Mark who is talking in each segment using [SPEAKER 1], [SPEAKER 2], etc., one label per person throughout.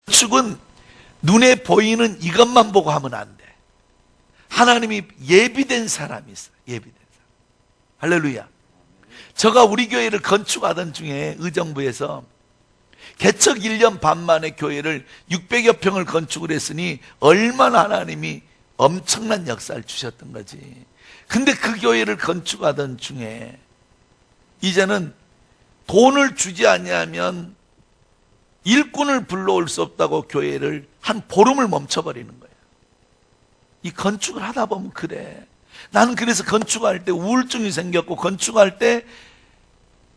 [SPEAKER 1] 건축은 눈에 보이는 이것만 보고 하면 안 돼. 하나님이 예비된 사람이 있어요. 예비된 사람. 할렐루야. 제가 우리 교회를 건축하던 중에 의정부에서 개척 1년 반 만에 교회를 600여 평을 건축을 했으니 얼마나 하나님이 엄청난 역사를 주셨던 거지. 근데 그 교회를 건축하던 중에 이제는 돈을 주지 아니하면 일꾼을 불러올 수 없다고 교회를 한 보름을 멈춰버리는 거예요. 이 건축을 하다 보면 그래. 나는 그래서 건축할 때 우울증이 생겼고, 건축할 때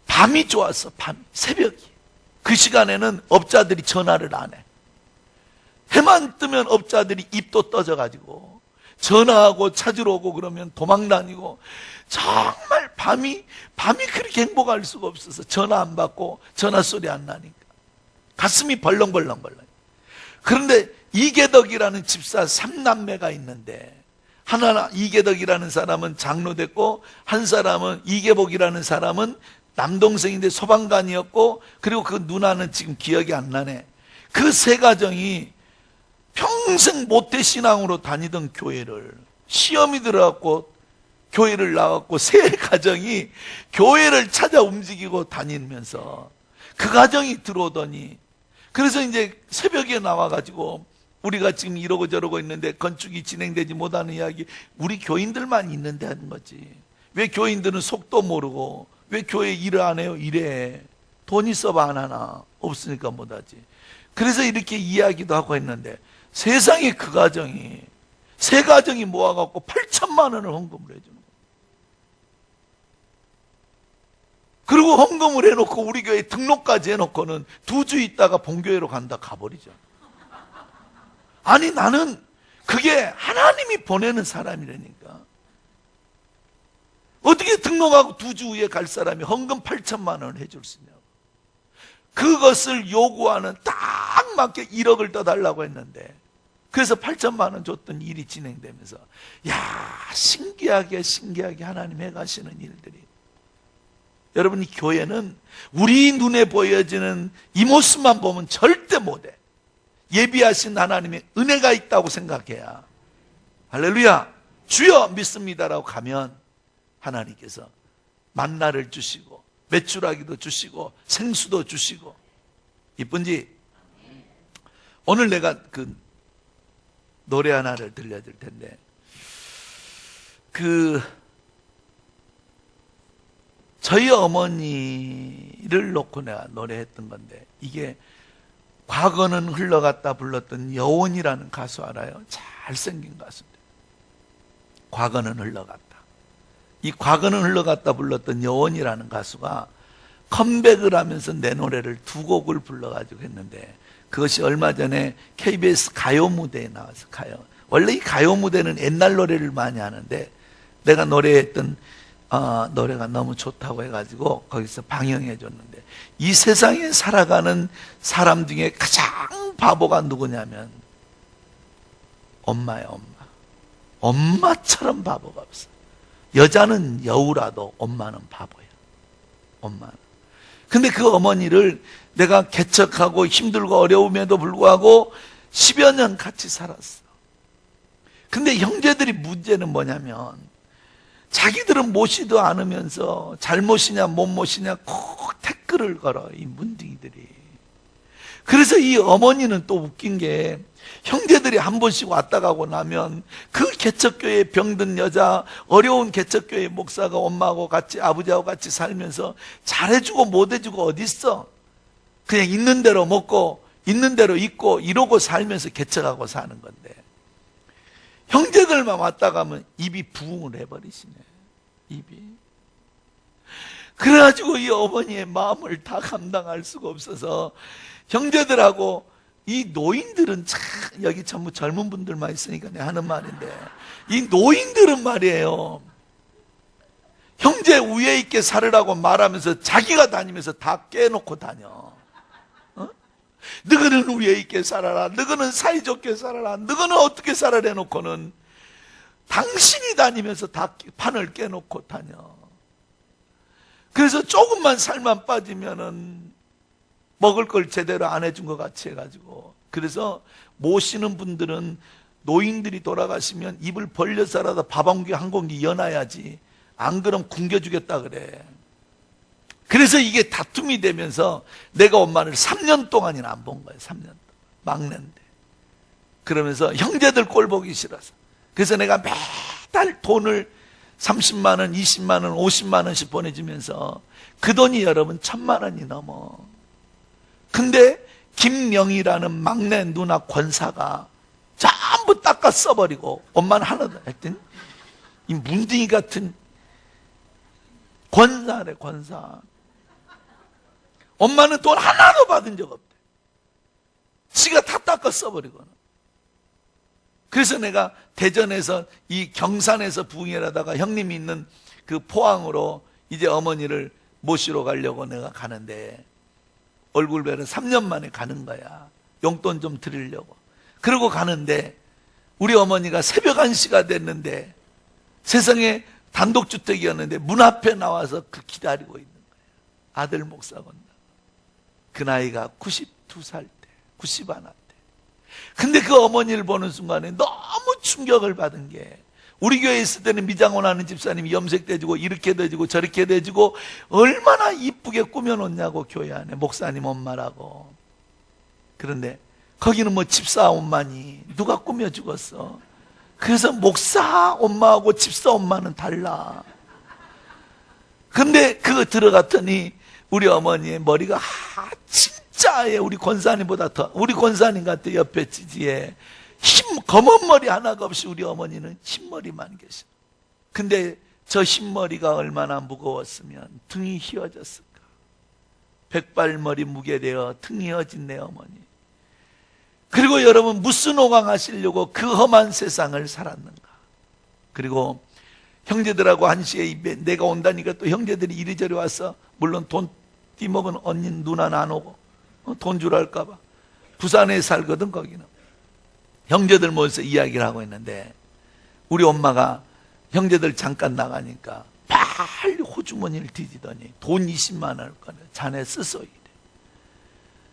[SPEAKER 1] 밤이 좋았어. 밤, 새벽이. 그 시간에는 업자들이 전화를 안 해. 해만 뜨면 업자들이 입도 떠져가지고 전화하고 찾으러 오고 그러면 도망 다니고, 정말 밤이 그렇게 행복할 수가 없어서 전화 안 받고 전화 소리 안 나니까 가슴이 벌렁벌렁. 그런데 이계덕이라는 집사 3남매가 있는데, 하나 이계덕이라는 사람은 장로 됐고, 한 사람은 이계복이라는 사람은 남동생인데 소방관이었고, 그리고 그 누나는 지금 기억이 안 나네. 그 세 가정이 평생 모태신앙으로 다니던 교회를 시험이 들어갔고 교회를 나왔고, 세 가정이 교회를 찾아 움직이고 다니면서 그 가정이 들어오더니, 그래서 이제 새벽에 나와가지고 우리가 지금 이러고 저러고 있는데 건축이 진행되지 못하는 이야기, 우리 교인들만 있는데 하는 거지. 왜 교인들은 속도 모르고 왜 교회 일을 안 해요? 이래. 돈 있어봐 안 하나? 없으니까 못하지. 그래서 이렇게 이야기도 하고 했는데, 세상에 그 가정이, 세 가정이 모아갖고 8천만 원을 헌금을 해주는 거예요. 그리고 헌금을 해놓고 우리 교회 등록까지 해놓고는 2주 있다가 본교회로 간다 가버리죠. 아니, 나는 그게 하나님이 보내는 사람이라니까. 어떻게 등록하고 2주 후에 갈 사람이 헌금 8천만 원을 해줄 수 있냐고. 그것을 요구하는 딱 맞게 1억을 떠달라고 했는데, 그래서 8천만 원 줬던 일이 진행되면서, 야, 신기하게 하나님 해가시는 일들이. 여러분, 이 교회는 우리 눈에 보여지는 이 모습만 보면 절대 못해. 예비하신 하나님의 은혜가 있다고 생각해야, 할렐루야, 주여 믿습니다라고 가면 하나님께서 만나를 주시고 메추라기도 주시고 생수도 주시고. 이쁜지? 오늘 내가 그 노래 하나를 들려줄 텐데, 저희 어머니를 놓고 내가 노래했던 건데, 이게 과거는 흘러갔다 불렀던 여원이라는 가수 알아요? 잘생긴 가수인데, 과거는 흘러갔다. 이 과거는 흘러갔다 불렀던 여원이라는 가수가 컴백을 하면서 내 노래를 2곡을 불러가지고 했는데, 그것이 얼마 전에 KBS 가요 무대에 나와서 원래 이 가요 무대는 옛날 노래를 많이 하는데, 내가 노래했던 노래가 너무 좋다고 해가지고 거기서 방영해 줬는데, 이 세상에 살아가는 사람 중에 가장 바보가 누구냐면 엄마예요. 엄마처럼 바보가 없어. 여자는 여우라도 엄마는 바보야. 엄마는. 근데 그 어머니를 내가 개척하고 힘들고 어려움에도 불구하고 10여 년 같이 살았어. 근데 형제들이 문제는 뭐냐면, 자기들은 모시도 않으면서 잘못이냐 못못이냐 꼭 댓글을 걸어, 이 문둥이들이. 그래서 이 어머니는 또 웃긴 게, 형제들이 한 번씩 왔다 가고 나면 그 개척교회 병든 여자, 어려운 개척교회 목사가 엄마하고 같이, 아버지하고 같이 살면서 잘해주고 못해주고 어딨어. 그냥 있는 대로 먹고 있는 대로 있고 이러고 살면서 개척하고 사는 건데, 형제들만 왔다 가면 입이 부흥을 해버리시네. 입이. 그래가지고 이 어머니의 마음을 다 감당할 수가 없어서 형제들하고, 이 노인들은 참, 여기 전부 젊은 분들만 있으니까 내가 하는 말인데, 이 노인들은 말이에요, 형제 우애 있게 살으라고 말하면서 자기가 다니면서 다 깨놓고 다녀. 너희는 우애 있게 살아라, 너희는 사이좋게 살아라, 너희는 어떻게 살아라 해놓고는 당신이 다니면서 다 판을 깨놓고 다녀. 그래서 조금만 살만 빠지면은 먹을 걸 제대로 안 해준 것 같이 해가지고 그래서 모시는 분들은 노인들이 돌아가시면 입을 벌려서라도 밥 한 공기 연어야지, 안 그럼 굶겨주겠다 그래. 그래서 이게 다툼이 되면서 내가 엄마를 3년 동안이나 안 본 거예요. 3년 동안. 막내인데. 그러면서 형제들 꼴 보기 싫어서. 그래서 내가 매달 돈을 30만 원, 20만 원, 50만 원씩 보내주면서 그 돈이 여러분 1000만 원이 넘어. 근데 김명이라는 막내 누나 권사가 전부 닦아 써버리고 엄마는 하나도 했더니 이 문둥이 같은 권사래, 권사. 엄마는 돈 하나도 받은 적 없대. 지가 다 닦아 써버리거나. 그래서 내가 대전에서 이 경산에서 부흥회를 하다가 형님이 있는 그 포항으로 이제 어머니를 모시러 가려고 내가 가는데 얼굴 뵈러 3년 만에 가는 거야. 용돈 좀 드리려고. 그러고 가는데 우리 어머니가 새벽 1시가 됐는데 세상에 단독주택이었는데 문 앞에 나와서 그 기다리고 있는 거야. 아들 목사 건다. 그 나이가 92살 때, 90 하나 때. 근데 그 어머니를 보는 순간에 너무 충격을 받은 게, 우리 교회에 있을 때는 미장원 하는 집사님이 염색돼지고 이렇게 돼지고 저렇게 돼지고 얼마나 이쁘게 꾸며놓냐고, 교회 안에 목사님 엄마라고. 그런데 거기는 뭐 집사 엄마니 누가 꾸며 죽었어. 그래서 목사 엄마하고 집사 엄마는 달라. 근데 그거 들어갔더니 우리 어머니의 머리가 진짜 우리 권사님보다 더, 우리 권사님 같아. 옆에 지지에 검은 머리 하나가 없이 우리 어머니는 흰머리만 계셔. 근데 저 흰머리가 얼마나 무거웠으면 등이 휘어졌을까. 백발머리 무게되어 등이 휘어진 내 어머니. 그리고 여러분, 무슨 호강 하시려고 그 험한 세상을 살았는가. 그리고 형제들하고 1시에 내가 온다니까 또 형제들이 이리저리 와서, 물론 돈 띠먹은 언니 누나는 안 오고 돈 주랄까봐. 부산에 살거든. 거기는 형제들 모여서 이야기를 하고 있는데 우리 엄마가 형제들 잠깐 나가니까 빨리 호주머니를 뒤지더니 돈 20만 원을 꺼내. 자네 쓰소 이래.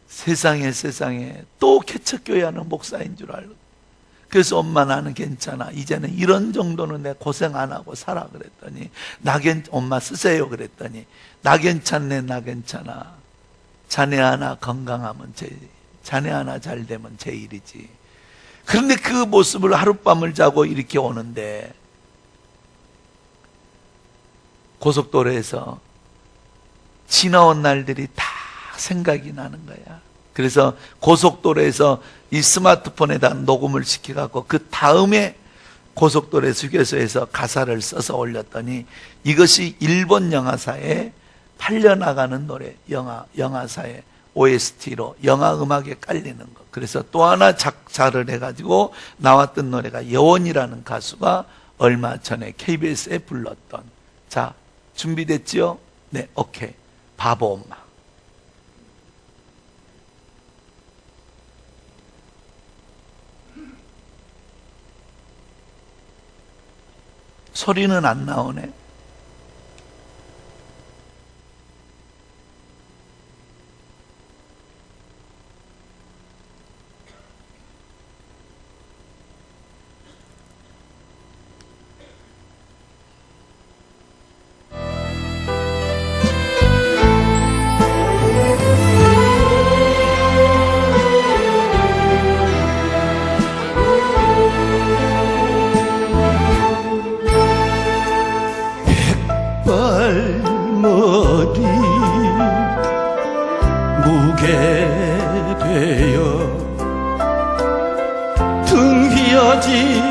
[SPEAKER 1] 세상에 또 개척교회 하는 목사인 줄 알고. 그래서 엄마 나는 괜찮아. 이제는 이런 정도는 내 고생 안 하고 살아. 그랬더니 엄마 쓰세요. 그랬더니 나 괜찮네. 나 괜찮아. 자네 하나 건강하면 자네 하나 잘 되면 제 일이지. 그런데 그 모습을 하룻밤을 자고 이렇게 오는데 고속도로에서 지나온 날들이 다 생각이 나는 거야. 그래서 고속도로에서 이 스마트폰에다 녹음을 시켜갖고 그 다음에 고속도로 휴게소에서 가사를 써서 올렸더니 이것이 일본 영화사에 팔려나가는 노래, 영화사의 OST로 영화 음악에 깔리는 거. 그래서 또 하나 작사를 해가지고 나왔던 노래가 여원이라는 가수가 얼마 전에 KBS에 불렀던. 자, 준비됐죠? 네, 오케이. 바보 엄마. 소리는 안 나오네.
[SPEAKER 2] 백발머리 무게되어 등 휘어진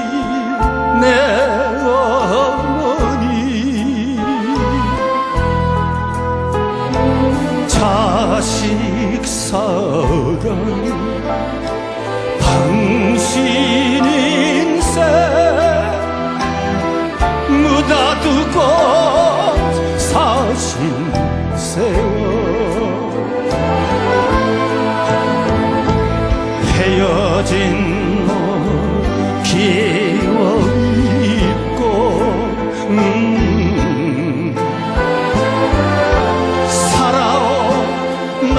[SPEAKER 2] 내 어머니 자식 사랑 당신 인생 묻어두고 사신 세월 헤어진 너 기억 잊고 살아온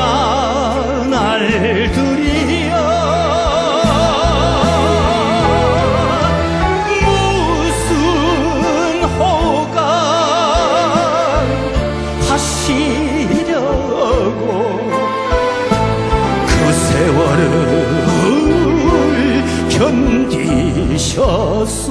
[SPEAKER 2] 날들이여 견디셨소.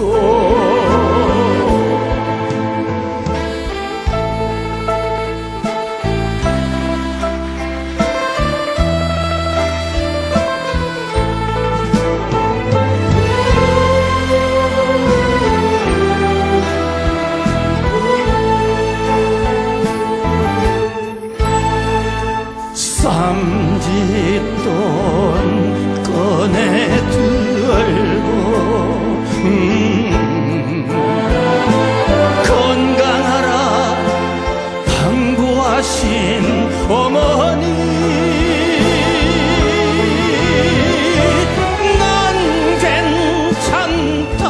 [SPEAKER 2] 쌈짓돈 꺼내 들고 건강하라 당부하신 어머니, 난 괜찮다,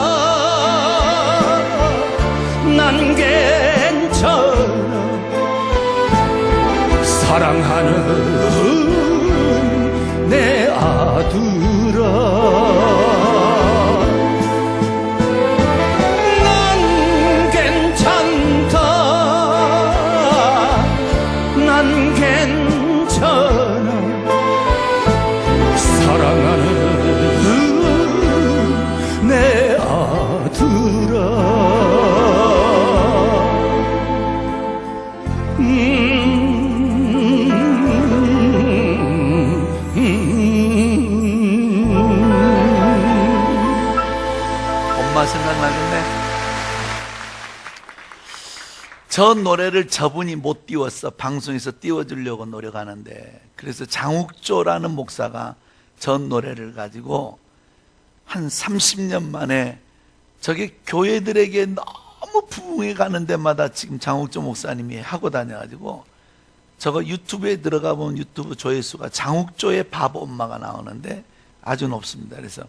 [SPEAKER 2] 난 괜찮아, 사랑하는 내 아들아, 난 괜찮다, 난 괜찮아, 사랑하는 내 아들아.
[SPEAKER 1] 엄마 생각나겠네. 저 노래를 저분이 못 띄웠어. 방송에서 띄워주려고 노력하는데, 그래서 장욱조라는 목사가 저 노래를 가지고 한 30년 만에 저게 교회들에게 너무 부흥해 가는 데마다 지금 장욱조 목사님이 하고 다녀가지고, 저거 유튜브에 들어가 보면 유튜브 조회수가 장욱조의 바보 엄마가 나오는데 아주 높습니다. 그래서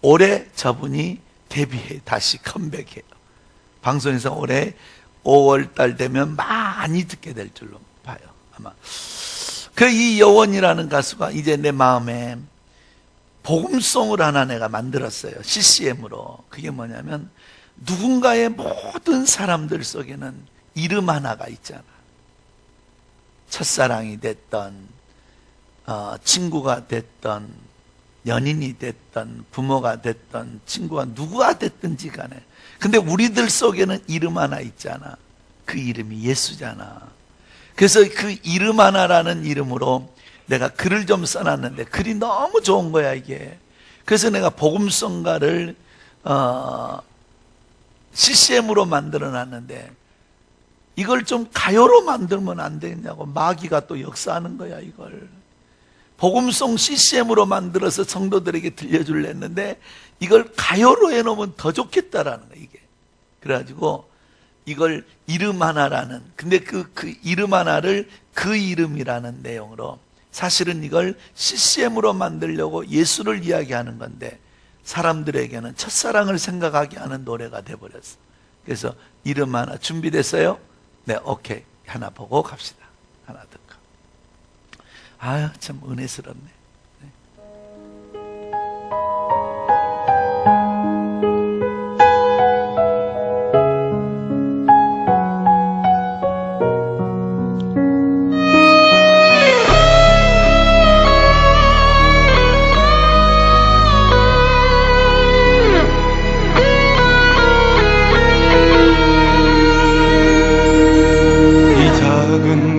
[SPEAKER 1] 올해 저분이 데뷔해 다시 컴백해요. 방송에서 올해 5월달 되면 많이 듣게 될 줄로 봐요. 아마 그 이 여원이라는 가수가 이제 내 마음에 복음송을 하나 내가 만들었어요. CCM으로. 그게 뭐냐면, 누군가의 모든 사람들 속에는 이름 하나가 있잖아. 첫사랑이 됐던, 친구가 됐던, 연인이 됐던, 부모가 됐던, 친구가 누구가 됐든지 간에, 근데 우리들 속에는 이름 하나 있잖아. 그 이름이 예수잖아. 그래서 그 이름 하나라는 이름으로 내가 글을 좀 써놨는데 글이 너무 좋은 거야 이게. 그래서 내가 복음성가를 CCM으로 만들어놨는데, 이걸 좀 가요로 만들면 안 되겠냐고 마귀가 또 역사하는 거야. 이걸 복음송 CCM으로 만들어서 성도들에게 들려주려 했는데, 이걸 가요로 해놓으면 더 좋겠다라는 거야 이게. 그래가지고 이걸 이름 하나라는, 근데 그 이름 하나를 그 이름이라는 내용으로, 사실은 이걸 CCM으로 만들려고 예수를 이야기하는 건데 사람들에게는 첫사랑을 생각하게 하는 노래가 돼버렸어. 그래서 이름 하나 준비됐어요? 네, 오케이. 하나 보고 갑시다. 하나 듣고. 아유, 참 은혜스럽네. 네.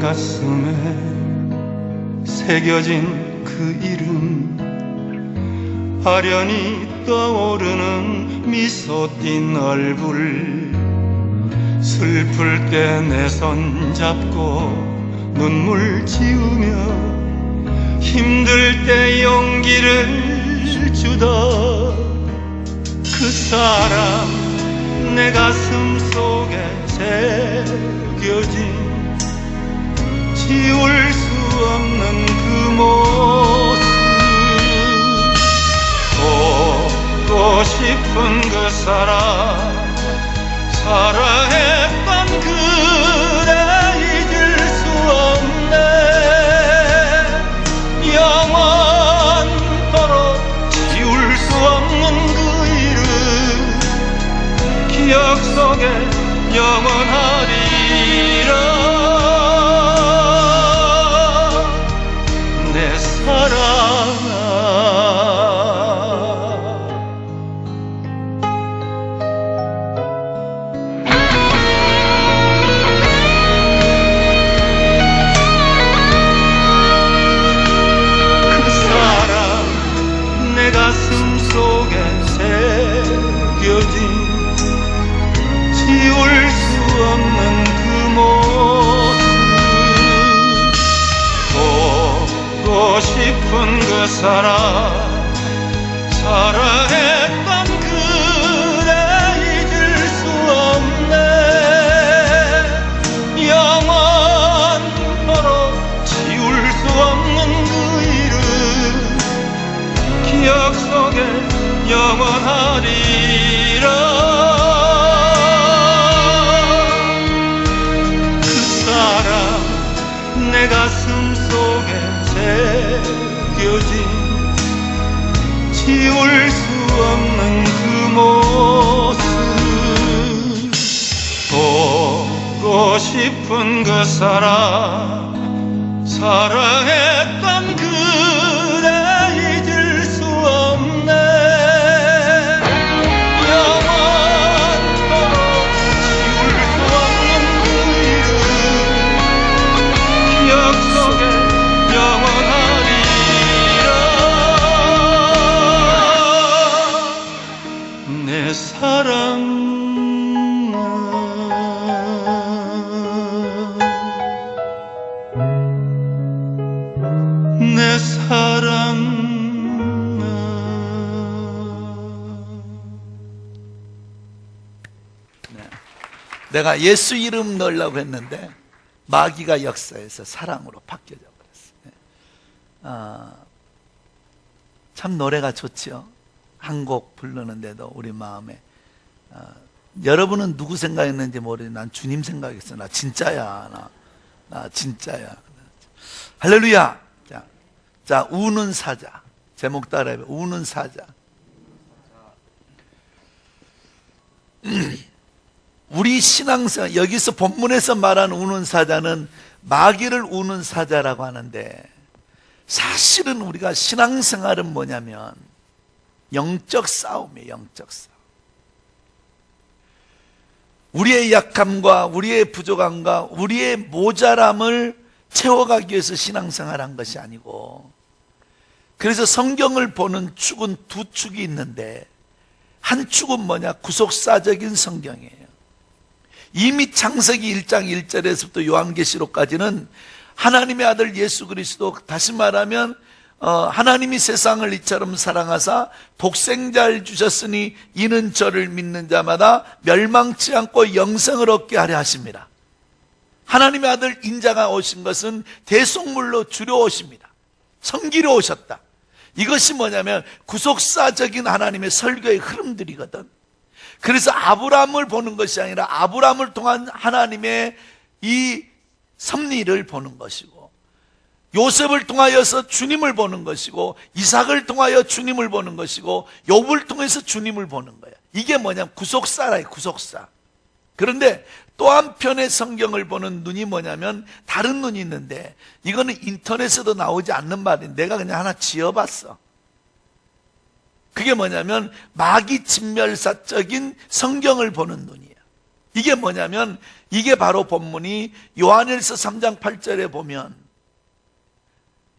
[SPEAKER 2] 가슴에 새겨진 그 이름, 아련히 떠오르는 미소 띤 얼굴, 슬플 때 내 손 잡고 눈물 지우며 힘들 때 용기를 주던 그 사람, 내 가슴 속에 새겨진 지울 수 없는 그 모습, 보고 싶은 그 사람, 사랑했던 그대 잊을 수 없네. 영원토록 지울 수 없는 그 이름, 기억 속에 영원하리라. 사랑아, 싶은 그 사랑 사랑했던 그대 잊을 수 없네 영원토록 지울 수 없는 그 이름 기억 속에 영원하리라 그 사랑 내 가슴 속에 새겨진 지울 수 없는 그 모습 보고 싶은 그 사랑 사랑했던 그대 잊을 수 없네 영원토록 지울 수 없는 그 이름 기억 속에 영원하리라 내 사랑아 내 사랑아
[SPEAKER 1] 내가 예수 이름 넣으려고 했는데 마귀가 역사해서 사랑으로 바뀌어져 버렸어요. 참 노래가 좋지요. 한 곡 부르는데도 우리 마음에 여러분은 누구 생각했는지 모르겠는데 난 주님 생각했어. 나 진짜야. 나 진짜야. 할렐루야. 자, 우는 사자. 제목 따라해. 우는 사자. 우리 신앙생활, 여기서 본문에서 말하는 우는 사자는 마귀를 우는 사자라고 하는데, 사실은 우리가 신앙생활은 뭐냐면 영적 싸움이에요. 영적 싸움. 우리의 약함과 우리의 부족함과 우리의 모자람을 채워가기 위해서 신앙생활한 것이 아니고, 그래서 성경을 보는 축은 두 축이 있는데, 한 축은 뭐냐? 구속사적인 성경이에요. 이미 창세기 1장 1절에서부터 요한계시록까지는 하나님의 아들 예수 그리스도, 다시 말하면 하나님이 세상을 이처럼 사랑하사 독생자를 주셨으니 이는 저를 믿는 자마다 멸망치 않고 영생을 얻게 하려 하십니다. 하나님의 아들 인자가 오신 것은 대속물로 주려 오십니다. 섬기러 오셨다. 이것이 뭐냐면 구속사적인 하나님의 설교의 흐름들이거든. 그래서 아브라함을 보는 것이 아니라 아브라함을 통한 하나님의 이 섭리를 보는 것이고, 요셉을 통하여서 주님을 보는 것이고, 이삭을 통하여 주님을 보는 것이고, 욥을 통해서 주님을 보는 거야. 이게 뭐냐면 구속사라, 구속사. 그런데 또 한편의 성경을 보는 눈이 뭐냐면 다른 눈이 있는데, 이거는 인터넷에도 나오지 않는 말인데 내가 그냥 하나 지어봤어. 그게 뭐냐면 마귀 진멸사적인 성경을 보는 눈이야. 이게 뭐냐면, 이게 바로 본문이 요한일서 3장 8절에 보면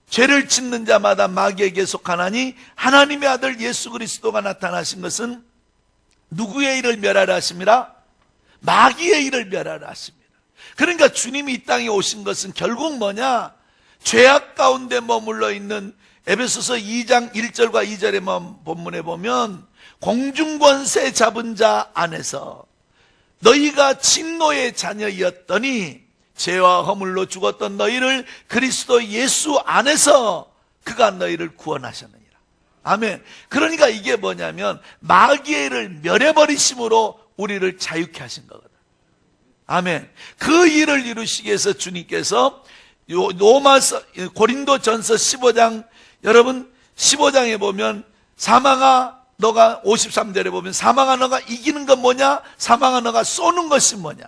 [SPEAKER 1] 죄를 짓는 자마다 마귀에게 속하나니 하나님의 아들 예수 그리스도가 나타나신 것은 누구의 일을 멸하라 하심이라? 마귀의 일을 멸하라 하십니다. 그러니까 주님이 이 땅에 오신 것은 결국 뭐냐? 죄악 가운데 머물러 있는 에베소서 2장 1절과 2절의 본문에 보면 공중권세 잡은 자 안에서 너희가 진노의 자녀이었더니 죄와 허물로 죽었던 너희를 그리스도 예수 안에서 그가 너희를 구원하셨느니라. 아멘. 그러니까 이게 뭐냐면 마귀의 일을 멸해버리심으로 우리를 자유케 하신 거거든. 아멘. 그 일을 이루시기 위해서 주님께서 고린도전서 15장, 여러분 15장에 보면 사망아 너가 53절에 보면 사망아 너가 이기는 건 뭐냐? 사망아 너가 쏘는 것이 뭐냐?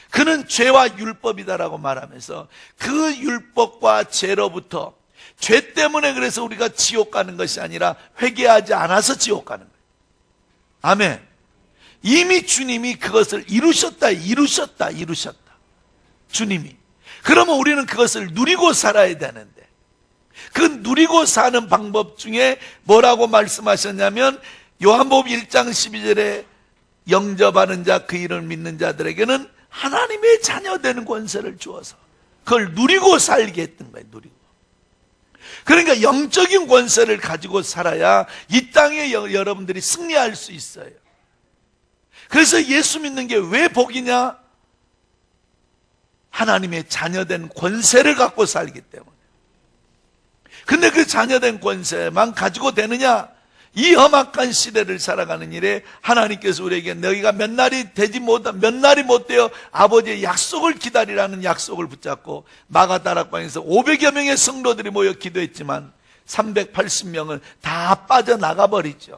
[SPEAKER 1] 그는 죄와 율법이다라고 말하면서 그 율법과 죄로부터, 죄 때문에 그래서 우리가 지옥 가는 것이 아니라 회개하지 않아서 지옥 가는 거예요. 아멘. 이미 주님이 그것을 이루셨다. 주님이. 그러면 우리는 그것을 누리고 살아야 되는데, 그 누리고 사는 방법 중에 뭐라고 말씀하셨냐면 요한복음 1장 12절에 영접하는 자, 그 이름을 믿는 자들에게는 하나님의 자녀 되는 권세를 주어서 그걸 누리고 살게 했던 거예요. 누리고. 그러니까 영적인 권세를 가지고 살아야 이 땅에 여러분들이 승리할 수 있어요. 그래서 예수 믿는 게 왜 복이냐? 하나님의 자녀된 권세를 갖고 살기 때문에. 근데 그 자녀된 권세만 가지고 되느냐? 이 험악한 시대를 살아가는 일에 하나님께서 우리에게 너희가 몇 날이 못 되어 아버지의 약속을 기다리라는 약속을 붙잡고 마가다락방에서 500여 명의 성도들이 모여 기도했지만 380명은 다 빠져나가 버리죠.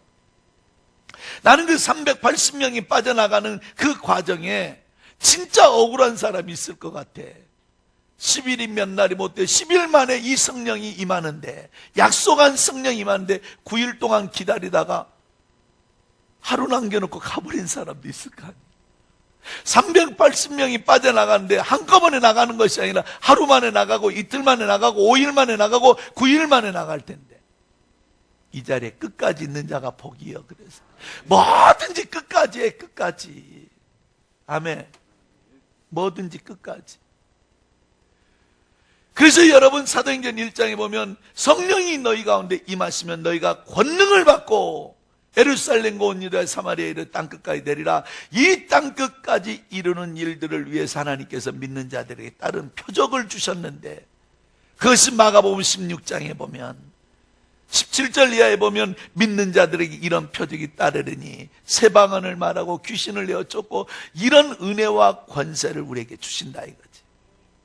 [SPEAKER 1] 나는 그 380명이 빠져나가는 그 과정에 진짜 억울한 사람이 있을 것 같아. 10일이 몇 날이 못 돼 10일 만에 이 성령이 임하는데, 약속한 성령이 임하는데 9일 동안 기다리다가 하루 남겨놓고 가버린 사람도 있을 거 아니에요. 380명이 빠져나가는데 한꺼번에 나가는 것이 아니라 하루 만에 나가고 이틀 만에 나가고 5일 만에 나가고 9일 만에 나갈 텐데, 이 자리에 끝까지 있는 자가 복이요. 그래서 뭐든지 끝까지 해. 끝까지. 아멘. 뭐든지 끝까지. 그래서 여러분 사도행전 1장에 보면 성령이 너희 가운데 임하시면 너희가 권능을 받고 예루살렘과 온 유다 사마리아에 이르러 땅끝까지 내리라. 이 땅끝까지 이르는 일들을 위해서 하나님께서 믿는 자들에게 따른 표적을 주셨는데, 그것이 마가복음 16장에 보면 17절 이하에 보면 믿는 자들에게 이런 표적이 따르리니 새 방언을 말하고 귀신을 내어 쫓고, 이런 은혜와 권세를 우리에게 주신다 이거지.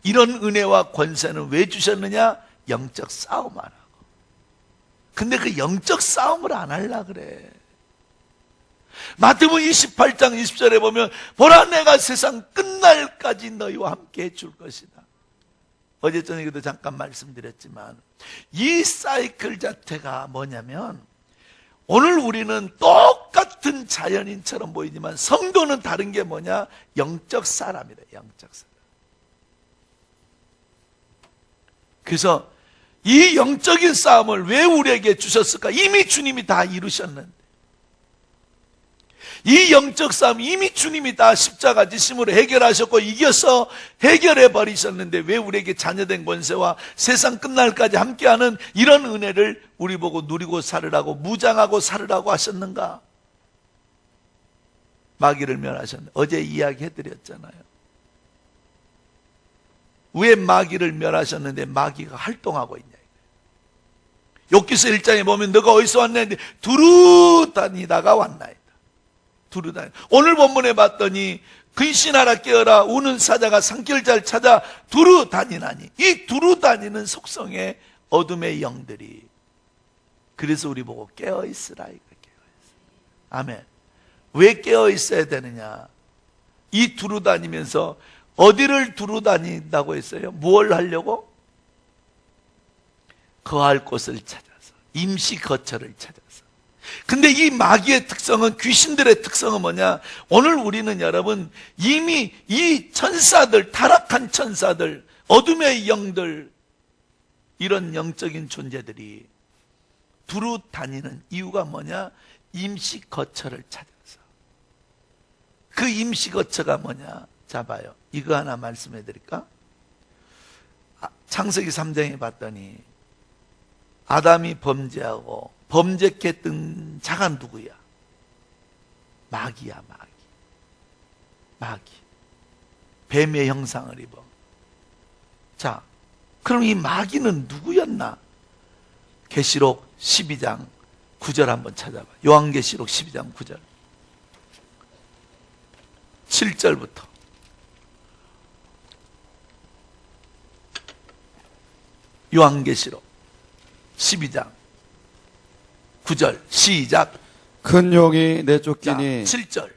[SPEAKER 1] 이런 은혜와 권세는 왜 주셨느냐? 영적 싸움 안 하고. 근데 그 영적 싸움을 안 하려고 그래. 마태복음 28장 20절에 보면 보라 내가 세상 끝날까지 너희와 함께 해줄 것이다. 어제 저녁에도 잠깐 말씀드렸지만 이 사이클 자체가 뭐냐면, 오늘 우리는 똑같은 자연인처럼 보이지만 성도는 다른 게 뭐냐? 영적 사람이다. 영적 사람. 그래서 이 영적인 싸움을 왜 우리에게 주셨을까? 이미 주님이 다 이루셨는데, 이 영적 싸움 이미 주님이 다 십자가 지심으로 해결하셨고 이겨서 해결해 버리셨는데, 왜 우리에게 자녀된 권세와 세상 끝날까지 함께하는 이런 은혜를 우리 보고 누리고 살으라고, 무장하고 살으라고 하셨는가? 마귀를 멸하셨는데, 어제 이야기해드렸잖아요. 왜 마귀를 멸하셨는데 마귀가 활동하고 있냐? 욥기서 1장에 보면 너가 어디서 왔냐 했는데 두루 다니다가 왔나이다. 두루 다니. 오늘 본문에 봤더니 근신하라 깨어라 우는 사자가 산길 잘 찾아 두루 다니나니, 이 두루 다니는 속성의 어둠의 영들이, 그래서 우리 보고 깨어있으라 이거. 깨어있으라. 아멘. 왜 깨어있어야 되느냐? 이 두루 다니면서 어디를 두루 다닌다고 했어요? 무엇을 하려고? 거할 곳을 찾아서, 임시 거처를 찾아서. 근데 이 마귀의 특성은, 귀신들의 특성은 뭐냐? 오늘 우리는 여러분 이미 이 천사들, 타락한 천사들, 어둠의 영들, 이런 영적인 존재들이 두루 다니는 이유가 뭐냐? 임시 거처를 찾아서. 그 임시 거처가 뭐냐? 자 봐요. 이거 하나 말씀해 드릴까? 창세기 3장에 봤더니 아담이 범죄하고 범죄케 뜬 자가 누구야? 마귀야. 마귀. 뱀의 형상을 입어. 자, 그럼 이 마귀는 누구였나? 계시록 12장 9절 한번 찾아봐. 요한계시록 12장 9절 7절부터 요한계시록 12장 9절 시작.
[SPEAKER 3] 큰 용이 내쫓기니
[SPEAKER 1] 7절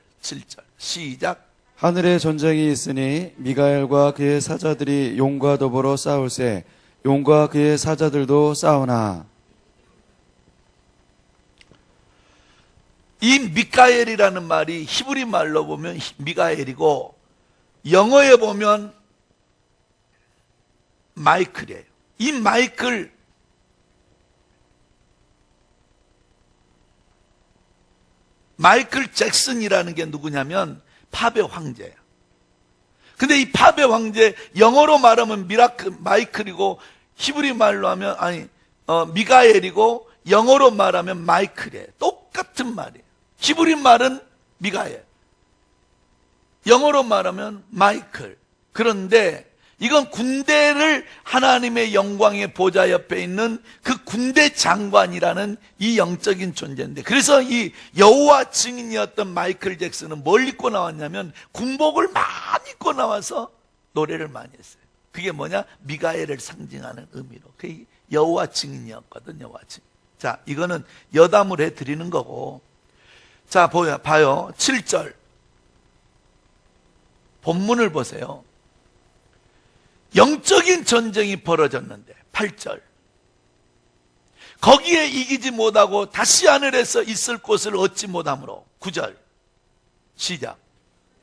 [SPEAKER 1] 시작.
[SPEAKER 3] 하늘에 전쟁이 있으니 미가엘과 그의 사자들이 용과 더불어 싸울세 용과 그의 사자들도 싸우나.
[SPEAKER 1] 이 미카엘이라는 말이 히브리 말로 보면 미가엘이고 영어에 보면 마이클이에요. 이 마이클 잭슨이라는 게 누구냐면 팝의 황제야. 근데 이 팝의 황제, 영어로 말하면 마이클이고 히브리 말로 하면 미가엘이고 영어로 말하면 마이클이에요. 똑같은 말이에요. 히브리 말은 미가엘, 영어로 말하면 마이클. 그런데 이건 군대를 하나님의 영광의 보좌 옆에 있는 그 군대 장관이라는 이 영적인 존재인데, 그래서 이 여호와 증인이었던 마이클 잭슨은 뭘 입고 나왔냐면 군복을 많이 입고 나와서 노래를 많이 했어요. 그게 뭐냐? 미가엘을 상징하는 의미로. 그게 여호와 증인이었거든. 여호와 증인. 자, 이거는 여담을 해드리는 거고. 자, 봐요. 7절 본문을 보세요. 영적인 전쟁이 벌어졌는데 8절 거기에 이기지 못하고 다시 하늘에서 있을 곳을 얻지 못하므로 9절 시작.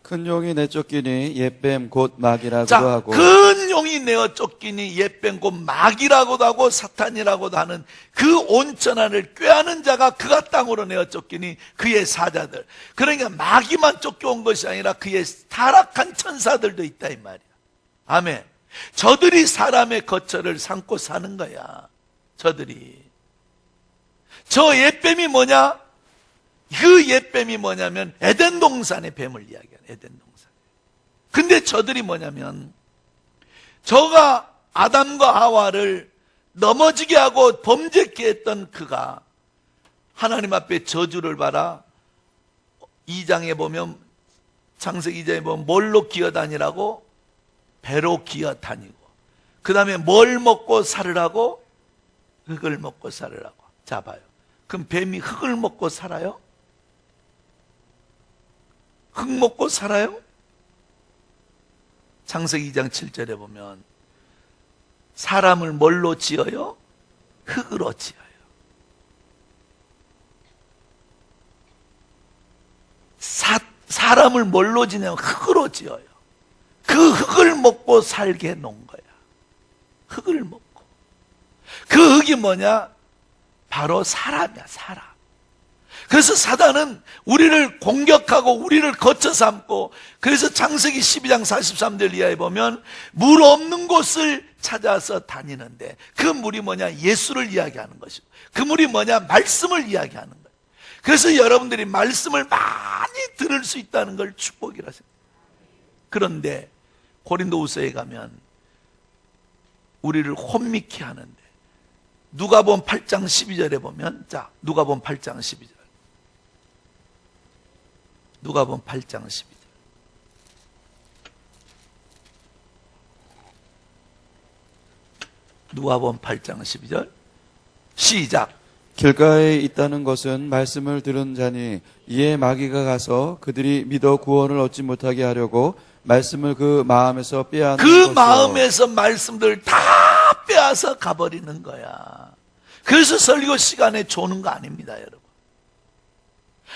[SPEAKER 3] 큰 용이 내쫓기니 옛뱀 곧 마귀라고도
[SPEAKER 1] 자,
[SPEAKER 3] 하고
[SPEAKER 1] 큰 용이 내어 쫓기니 옛뱀 곧 마귀라고도 하고 사탄이라고도 하는 그 온천하를 꾀하는 자가 그가 땅으로 내어 쫓기니 그의 사자들. 그러니까 마귀만 쫓겨온 것이 아니라 그의 타락한 천사들도 있다 이 말이야. 아멘. 저들이 사람의 거처를 삼고 사는 거야. 저들이. 저 옛뱀이 뭐냐? 그 옛뱀이 뭐냐면 에덴 동산의 뱀을 이야기하는 에덴 동산. 근데 저들이 뭐냐면 저가 아담과 하와를 넘어지게 하고 범죄케 했던 그가 하나님 앞에 저주를 받아 2장에 보면, 창세기 2장에 보면 뭘로 기어다니라고? 배로 기어다니고, 그 다음에 뭘 먹고 살으라고? 흙을 먹고 살으라고. 자, 봐요. 그럼 뱀이 흙을 먹고 살아요? 흙 먹고 살아요? 창세기 2장 7절에 보면 사람을 뭘로 지어요? 흙으로 지어요. 사람을 뭘로 지냐면 흙으로 지어요. 그 흙을 먹고 살게 해놓은 거야. 흙을 먹고. 그 흙이 뭐냐? 바로 사람이야, 사람. 그래서 사단은 우리를 공격하고 우리를 거쳐 삼고, 그래서 창세기 12장 43절 이하에 보면 물 없는 곳을 찾아서 다니는데 그 물이 뭐냐? 예수를 이야기하는 것이고, 그 물이 뭐냐? 말씀을 이야기하는 거예요. 그래서 여러분들이 말씀을 많이 들을 수 있다는 걸 축복이라 생각해요. 그런데 고린도후서에 가면 우리를 혼미케 하는데, 누가복음 8장 12절에 보면, 자, 누가복음 8장 12절. 누가복음 8장 12절. 누가복음 8장 12절. 시작.
[SPEAKER 3] 길가에 있다는 것은 말씀을 들은 자니 이에 마귀가 가서 그들이 믿어 구원을 얻지 못하게 하려고 말씀을 그 마음에서 빼앗는
[SPEAKER 1] 그
[SPEAKER 3] 것이요.
[SPEAKER 1] 마음에서 말씀들 다 빼앗아 가버리는 거야. 그래서 설교 시간에 조는 거 아닙니다, 여러분.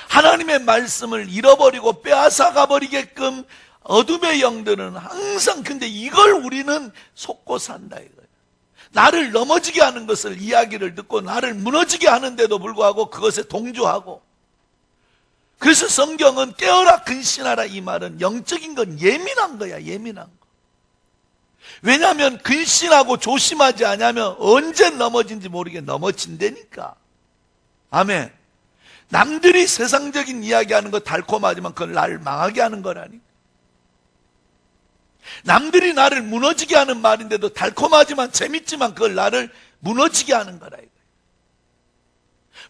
[SPEAKER 1] 하나님의 말씀을 잃어버리고 빼앗아 가버리게끔 어둠의 영들은 항상, 근데 이걸 우리는 속고 산다 이거예요. 나를 넘어지게 하는 것을, 이야기를 듣고 나를 무너지게 하는데도 불구하고 그것에 동조하고. 그래서 성경은 깨어라 근신하라, 이 말은 영적인 건 예민한 거야, 예민한 거. 왜냐하면 근신하고 조심하지 않으면 언제 넘어진지 모르게 넘어진다니까. 아멘. 남들이 세상적인 이야기하는 거 달콤하지만 그걸 나를 망하게 하는 거라니. 남들이 나를 무너지게 하는 말인데도 달콤하지만 재밌지만 그걸 나를 무너지게 하는 거라 이거예요.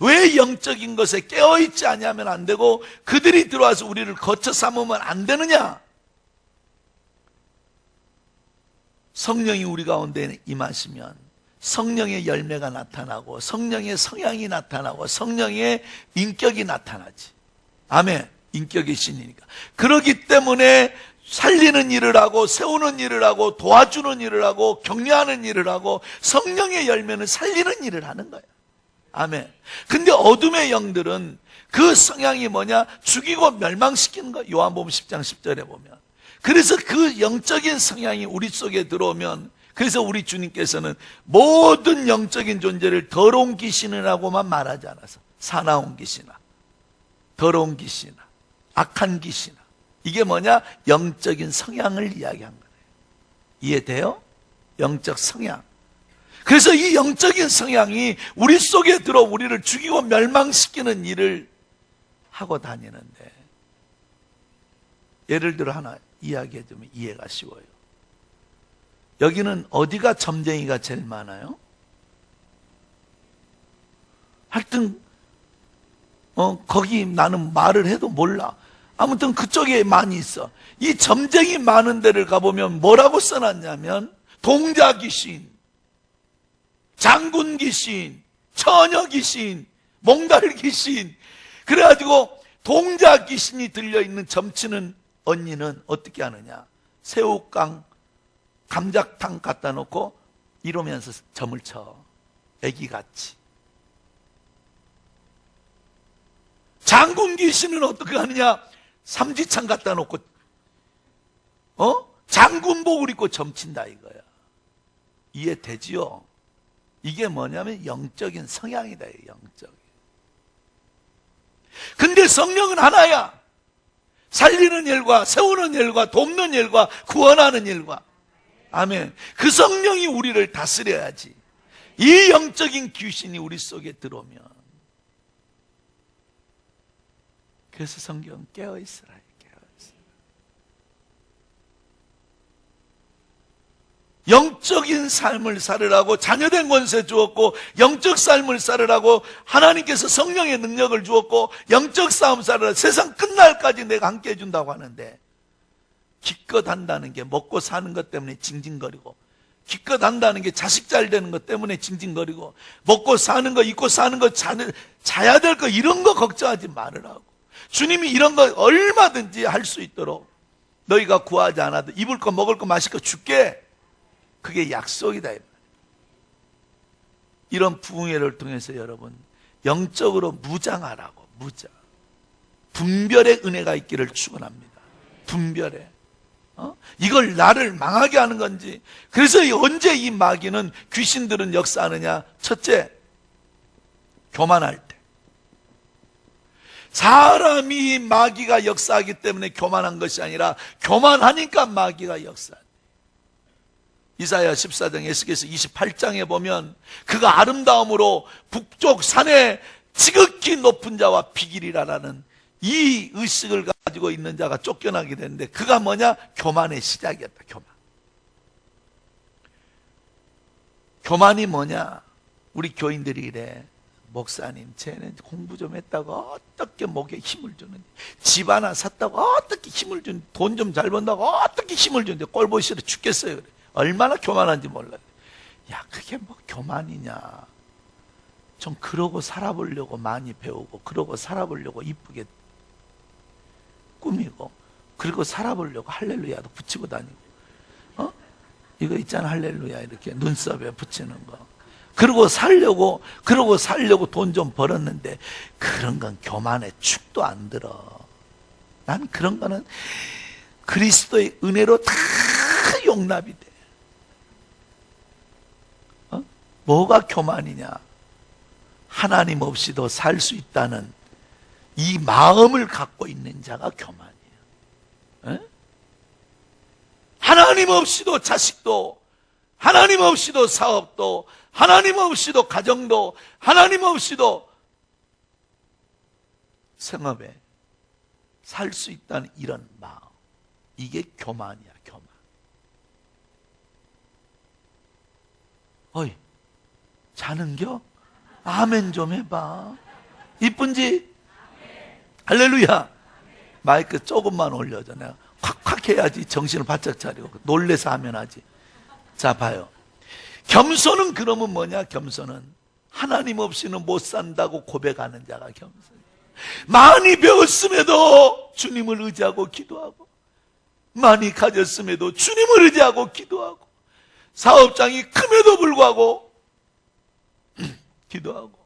[SPEAKER 1] 왜 영적인 것에 깨어있지 아니하면 안 되고 그들이 들어와서 우리를 거쳐 삼으면 안 되느냐? 성령이 우리 가운데 임하시면 성령의 열매가 나타나고 성령의 성향이 나타나고 성령의 인격이 나타나지. 아멘. 인격의 신이니까. 그렇기 때문에 살리는 일을 하고 세우는 일을 하고 도와주는 일을 하고 격려하는 일을 하고 성령의 열매는 살리는 일을 하는 거야. 아멘. 근데 어둠의 영들은 그 성향이 뭐냐? 죽이고 멸망시키는 거야. 요한복음 10장 10절에 보면. 그래서 그 영적인 성향이 우리 속에 들어오면, 그래서 우리 주님께서는 모든 영적인 존재를 더러운 귀신이라고만 말하지 않아서 사나운 귀신아, 더러운 귀신아, 악한 귀신아, 이게 뭐냐? 영적인 성향을 이야기한 거예요. 이해돼요? 영적 성향. 그래서 이 영적인 성향이 우리 속에 들어 우리를 죽이고 멸망시키는 일을 하고 다니는데, 예를 들어 하나 이야기해주면 이해가 쉬워요. 여기는 어디가 점쟁이가 제일 많아요? 하여튼 거기 나는 말을 해도 몰라. 아무튼 그쪽에 많이 있어. 이 점쟁이 많은 데를 가보면 뭐라고 써놨냐면 동자 귀신, 장군 귀신, 처녀 귀신, 몽달 귀신. 그래가지고 동자 귀신이 들려있는 점치는 언니는 어떻게 하느냐, 새우깡, 감자탕 갖다 놓고 이러면서 점을 쳐, 애기같이. 장군 귀신은 어떻게 하느냐, 삼지창 갖다 놓고 장군복을 입고 점친다 이거야. 이해되지요? 이게 뭐냐면 영적인 성향이다, 영적인. 근데 성령은 하나야. 살리는 일과 세우는 일과 돕는 일과 구원하는 일과. 아멘. 그 성령이 우리를 다스려야지. 이 영적인 귀신이 우리 속에 들어오면. 그래서 성경 깨어있으라, 깨어있으라. 영적인 삶을 살으라고 자녀된 권세 주었고, 영적 삶을 살으라고 하나님께서 성령의 능력을 주었고, 영적 싸움 살으라, 세상 끝날까지 내가 함께 해준다고 하는데, 기껏 한다는 게 먹고 사는 것 때문에 징징거리고, 기껏 한다는 게 자식 잘 되는 것 때문에 징징거리고, 먹고 사는 거, 입고 사는 거, 자야 될 거, 이런 거 걱정하지 말으라고. 주님이 이런 거 얼마든지 할 수 있도록 너희가 구하지 않아도 입을 거, 먹을 거, 마실 거 줄게. 그게 약속이다. 이런 부흥회를 통해서 여러분 영적으로 무장하라고. 무장, 분별의 은혜가 있기를 축원합니다. 분별의 이걸 나를 망하게 하는 건지. 그래서 언제 이 마귀는, 귀신들은 역사하느냐? 첫째, 교만할 때. 사람이 마귀가 역사하기 때문에 교만한 것이 아니라 교만하니까 마귀가 역사한다. 이사야 14장, 에스겔서 28장에 보면 그가 아름다움으로 북쪽 산에 지극히 높은 자와 비길이라라는 이 의식을 가지고 있는 자가 쫓겨나게 되는데, 그가 뭐냐? 교만의 시작이었다. 교만이 뭐냐? 우리 교인들이 이래. 목사님, 쟤는 공부 좀 했다고 어떻게 목에 힘을 주는지, 집 하나 샀다고 어떻게 힘을 주는지, 돈 좀 잘 번다고 어떻게 힘을 주는지, 꼴 보기 싫어 죽겠어요. 그래. 얼마나 교만한지 몰라요. 야, 그게 뭐 교만이냐? 좀 그러고 살아보려고 많이 배우고, 그러고 살아보려고 이쁘게 꾸미고, 그리고 살아보려고 할렐루야도 붙이고 다니고, 이거 있잖아, 할렐루야, 이렇게 눈썹에 붙이는 거. 그러고 살려고 돈 좀 벌었는데, 그런 건 교만의 축도 안 들어. 난 그런 거는 그리스도의 은혜로 다 용납이 돼. 뭐가 교만이냐? 하나님 없이도 살 수 있다는 이 마음을 갖고 있는 자가 교만이에요. 하나님 없이도 자식도, 하나님 없이도 사업도, 하나님 없이도 가정도, 하나님 없이도 생업에 살 수 있다는 이런 마음. 이게 교만이야, 교만. 어이, 자는겨? 아멘 좀 해봐. 이쁜지? 할렐루야. 마이크 조금만 올려줘. 내가 콱콱 해야지 정신을 바짝 차리고. 놀래서 하면 하지. 자, 봐요. 겸손은 그러면 뭐냐? 겸손은 하나님 없이는 못 산다고 고백하는 자가 겸손. 많이 배웠음에도 주님을 의지하고 기도하고, 많이 가졌음에도 주님을 의지하고 기도하고, 사업장이 큼에도 불구하고 기도하고.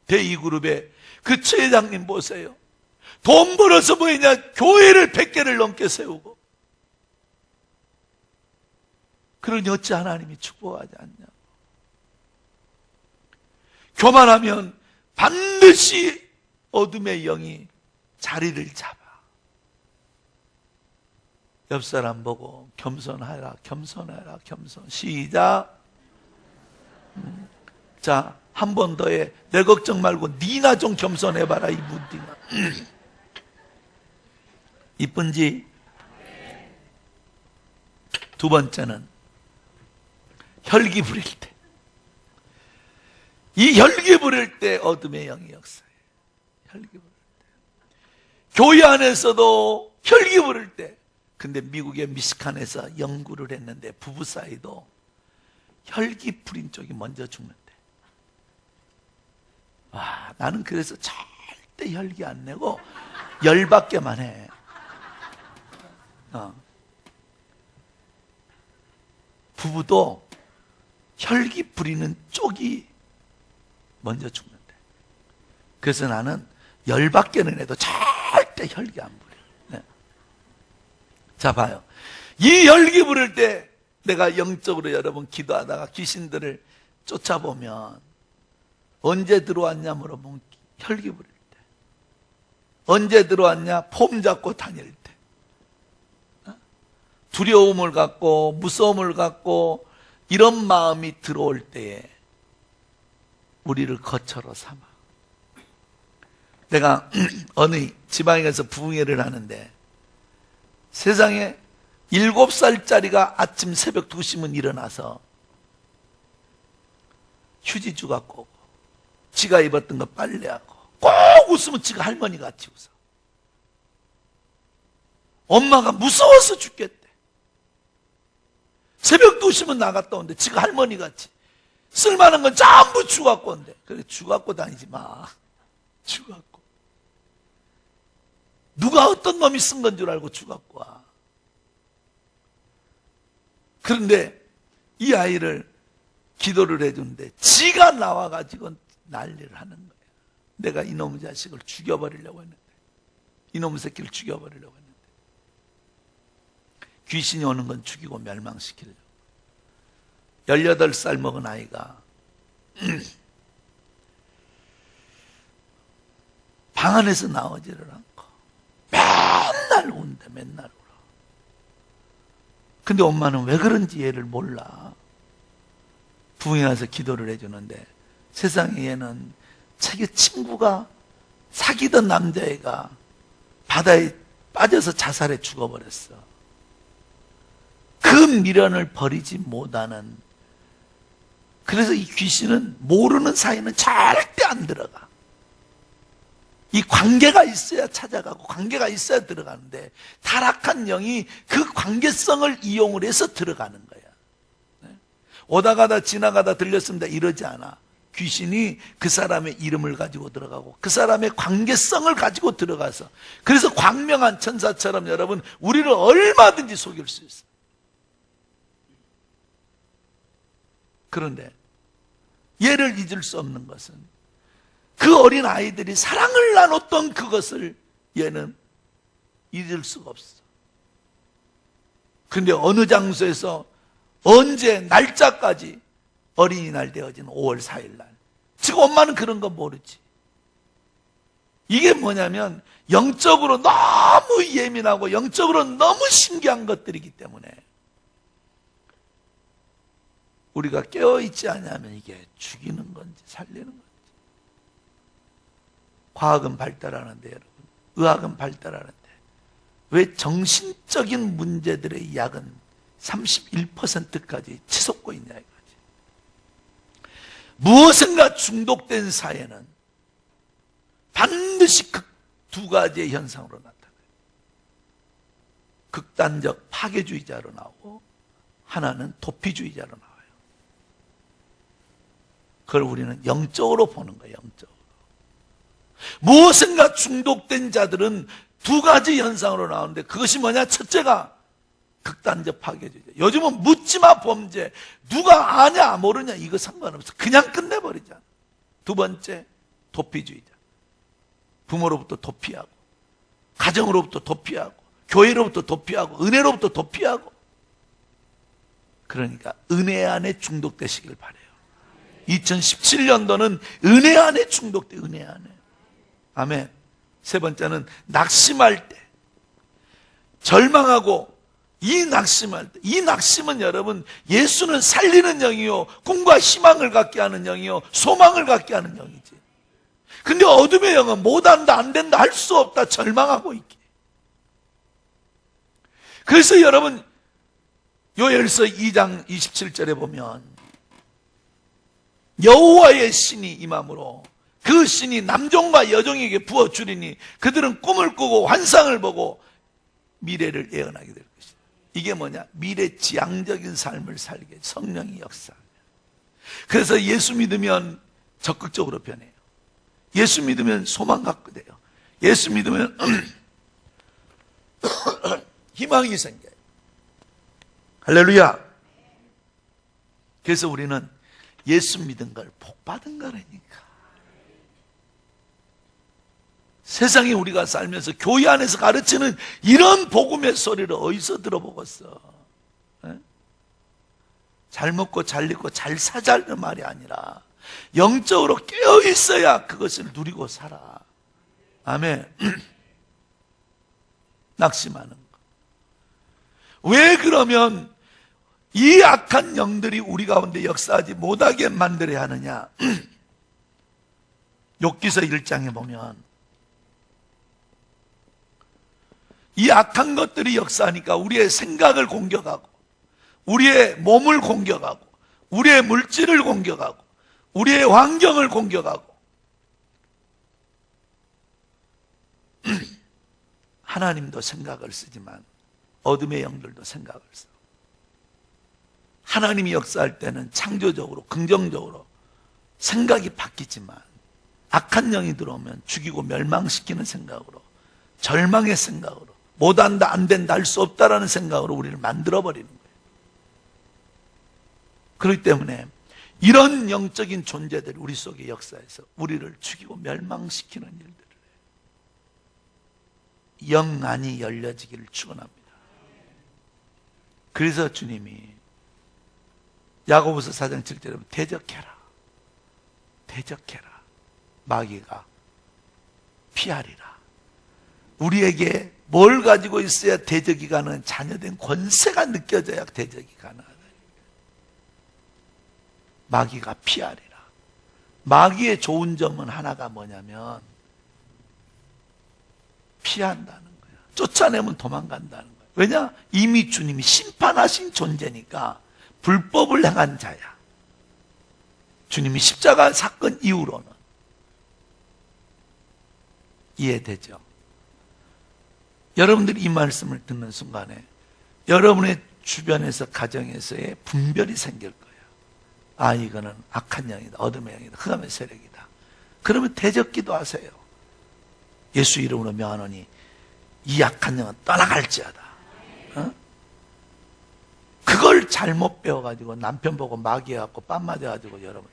[SPEAKER 1] 대2그룹의 그 최회장님 보세요. 돈 벌어서 뭐했냐? 교회를 100개를 넘게 세우고. 그러니 어찌 하나님이 축복하지 않냐? 교만하면 반드시 어둠의 영이 자리를 잡아. 옆 사람 보고 겸손하라, 겸손하라, 겸손. 시작. 자, 한 번 더 해. 내 걱정 말고 니나 좀 겸손해봐라, 이 무디나. 이쁜지? 두 번째는 혈기 부릴 때. 이 혈기 부릴 때 어둠의 영이 역사해. 혈기 부릴 때. 교회 안에서도 혈기 부릴 때. 근데 미국의 미시간에서 연구를 했는데 부부 사이도 혈기 부린 쪽이 먼저 죽는데. 와, 나는 그래서 절대 혈기 안 내고 열받게만 해. 부부도 혈기 부리는 쪽이 먼저 죽는데. 그래서 나는 열받게는 해도 절대 혈기 안 부려. 네. 자, 봐요. 이 혈기 부릴 때 내가 영적으로 여러분 기도하다가 귀신들을 쫓아보면 언제 들어왔냐 물어보면 혈기 부릴 때. 언제 들어왔냐? 폼 잡고 다닐 때. 두려움을 갖고 무서움을 갖고 이런 마음이 들어올 때에 우리를 거처로 삼아. 내가 어느 지방에 가서 부흥회를 하는데 세상에 7살짜리가 아침 새벽 2시면 일어나서 휴지주 갖고 오고 지가 입었던 거 빨래하고 꼭 웃으면 지가 할머니 같이 웃어. 엄마가 무서워서 죽겠대. 새벽 2시면 나갔다 오는데 지가 할머니 같이 쓸만한 건 전부 주 갖고 온대. 그래, 주 갖고 다니지 마. 주 갖고. 누가 어떤 놈이 쓴 건 줄 알고 주 갖고 와. 그런데 이 아이를 기도를 해주는데 지가 나와가지고 난리를 하는 거야. 내가 이놈의 자식을 죽여버리려고 했는데, 이놈의 새끼를 죽여버리려고 했는데, 귀신이 오는 건 죽이고 멸망시키려고. 18살 먹은 아이가 방 안에서 나오지를 않고 맨날 운대, 맨날 울어. 근데 엄마는 왜 그런지 얘를 몰라. 부흥에 와서 기도를 해주는데 세상에 얘는 자기 친구가 사귀던 남자애가 바다에 빠져서 자살해 죽어버렸어. 그 미련을 버리지 못하는. 그래서 이 귀신은 모르는 사이는 절대 안 들어가. 이 관계가 있어야 찾아가고 관계가 있어야 들어가는데 타락한 영이 그 관계성을 이용을 해서 들어가는 거야. 오다 가다 지나가다 들렸습니다 이러지 않아. 귀신이 그 사람의 이름을 가지고 들어가고 그 사람의 관계성을 가지고 들어가서, 그래서 광명한 천사처럼 여러분 우리를 얼마든지 속일 수 있어요. 그런데 얘를 잊을 수 없는 것은 그 어린 아이들이 사랑을 나눴던 그것을 얘는 잊을 수가 없어. 그런데 어느 장소에서 언제 날짜까지 어린이날 되어진 5월 4일 날. 지금 엄마는 그런 거 모르지. 이게 뭐냐면 영적으로 너무 예민하고 영적으로 너무 신기한 것들이기 때문에 우리가 깨어있지 않으면 이게 죽이는 건지 살리는 건지. 과학은 발달하는데 여러분, 의학은 발달하는데 왜 정신적인 문제들의 약은 31%까지 치솟고 있냐 이거지. 무엇인가 중독된 사회는 반드시 두 가지의 현상으로 나타나요. 극단적 파괴주의자로 나오고 하나는 도피주의자로 나와요. 그걸 우리는 영적으로 보는 거예요. 영적으로. 무엇인가 중독된 자들은 두 가지 현상으로 나오는데 그것이 뭐냐? 첫째가 극단적 파괴주의자. 요즘은 묻지마 범죄. 누가 아냐 모르냐 이거 상관없어. 그냥 끝내버리자. 두 번째, 도피주의자. 부모로부터 도피하고 가정으로부터 도피하고 교회로부터 도피하고 은혜로부터 도피하고. 그러니까 은혜 안에 중독되시길 바라요. 2017년도는 은혜 안에 중독돼. 은혜 안에. 아멘. 세 번째는 낙심할 때, 절망하고 이 낙심할 때, 이 낙심은 여러분, 예수는 살리는 영이요, 꿈과 희망을 갖게 하는 영이요, 소망을 갖게 하는 영이지. 근데 어둠의 영은 못한다, 안 된다, 할 수 없다, 절망하고 있기. 그래서 여러분, 요엘서 2장 27절에 보면 여호와의 신이 임함으로 그 신이 남종과 여종에게 부어주리니 그들은 꿈을 꾸고 환상을 보고 미래를 예언하게 될 것이다. 이게 뭐냐? 미래지향적인 삶을 살게 성령이 역사합니다. 그래서 예수 믿으면 적극적으로 변해요. 예수 믿으면 소망 갖게 돼요. 예수 믿으면 희망이 생겨요. 할렐루야. 그래서 우리는 예수 믿은 걸 복 받은 거라니까. 세상에 우리가 살면서 교회 안에서 가르치는 이런 복음의 소리를 어디서 들어보겠어? 에? 잘 먹고 잘 입고 잘 사자는 말이 아니라 영적으로 깨어 있어야 그것을 누리고 살아. 아멘. 낙심하는 거. 왜 그러면 이 악한 영들이 우리 가운데 역사하지 못하게 만들어야 하느냐? 욥기서 1장에 보면 이 악한 것들이 역사하니까 우리의 생각을 공격하고 우리의 몸을 공격하고 우리의 물질을 공격하고 우리의 환경을 공격하고 하나님도 생각을 쓰지만 어둠의 영들도 생각을 써. 하나님이 역사할 때는 창조적으로 긍정적으로 생각이 바뀌지만 악한 영이 들어오면 죽이고 멸망시키는 생각으로 절망의 생각으로 못한다 안 된다 할 수 없다라는 생각으로 우리를 만들어버리는 거예요. 그렇기 때문에 이런 영적인 존재들이 우리 속에 역사해서 우리를 죽이고 멸망시키는 일들을 해요. 영안이 열려지기를 축원합니다. 그래서 주님이 야고보서 4장 7절에 보면 대적해라. 대적해라. 마귀가 피하리라. 우리에게 뭘 가지고 있어야 대적이 가능한 자녀된 권세가 느껴져야 대적이 가능하다. 마귀가 피하리라. 마귀의 좋은 점은 하나가 뭐냐면 피한다는 거야. 쫓아내면 도망간다는 거야. 왜냐? 이미 주님이 심판하신 존재니까 불법을 행한 자야. 주님이 십자가 사건 이후로는 이해되죠? 여러분들이 이 말씀을 듣는 순간에 여러분의 주변에서 가정에서의 분별이 생길 거예요. 아, 이거는 악한 영이다, 어둠의 영이다, 흑암의 세력이다. 그러면 대적기도 하세요. 예수 이름으로 명하노니 이 악한 영은 떠나갈지어다. 어? 그걸 잘못 배워가지고 남편 보고 마귀해갖고 빰 맞아가지고 여러분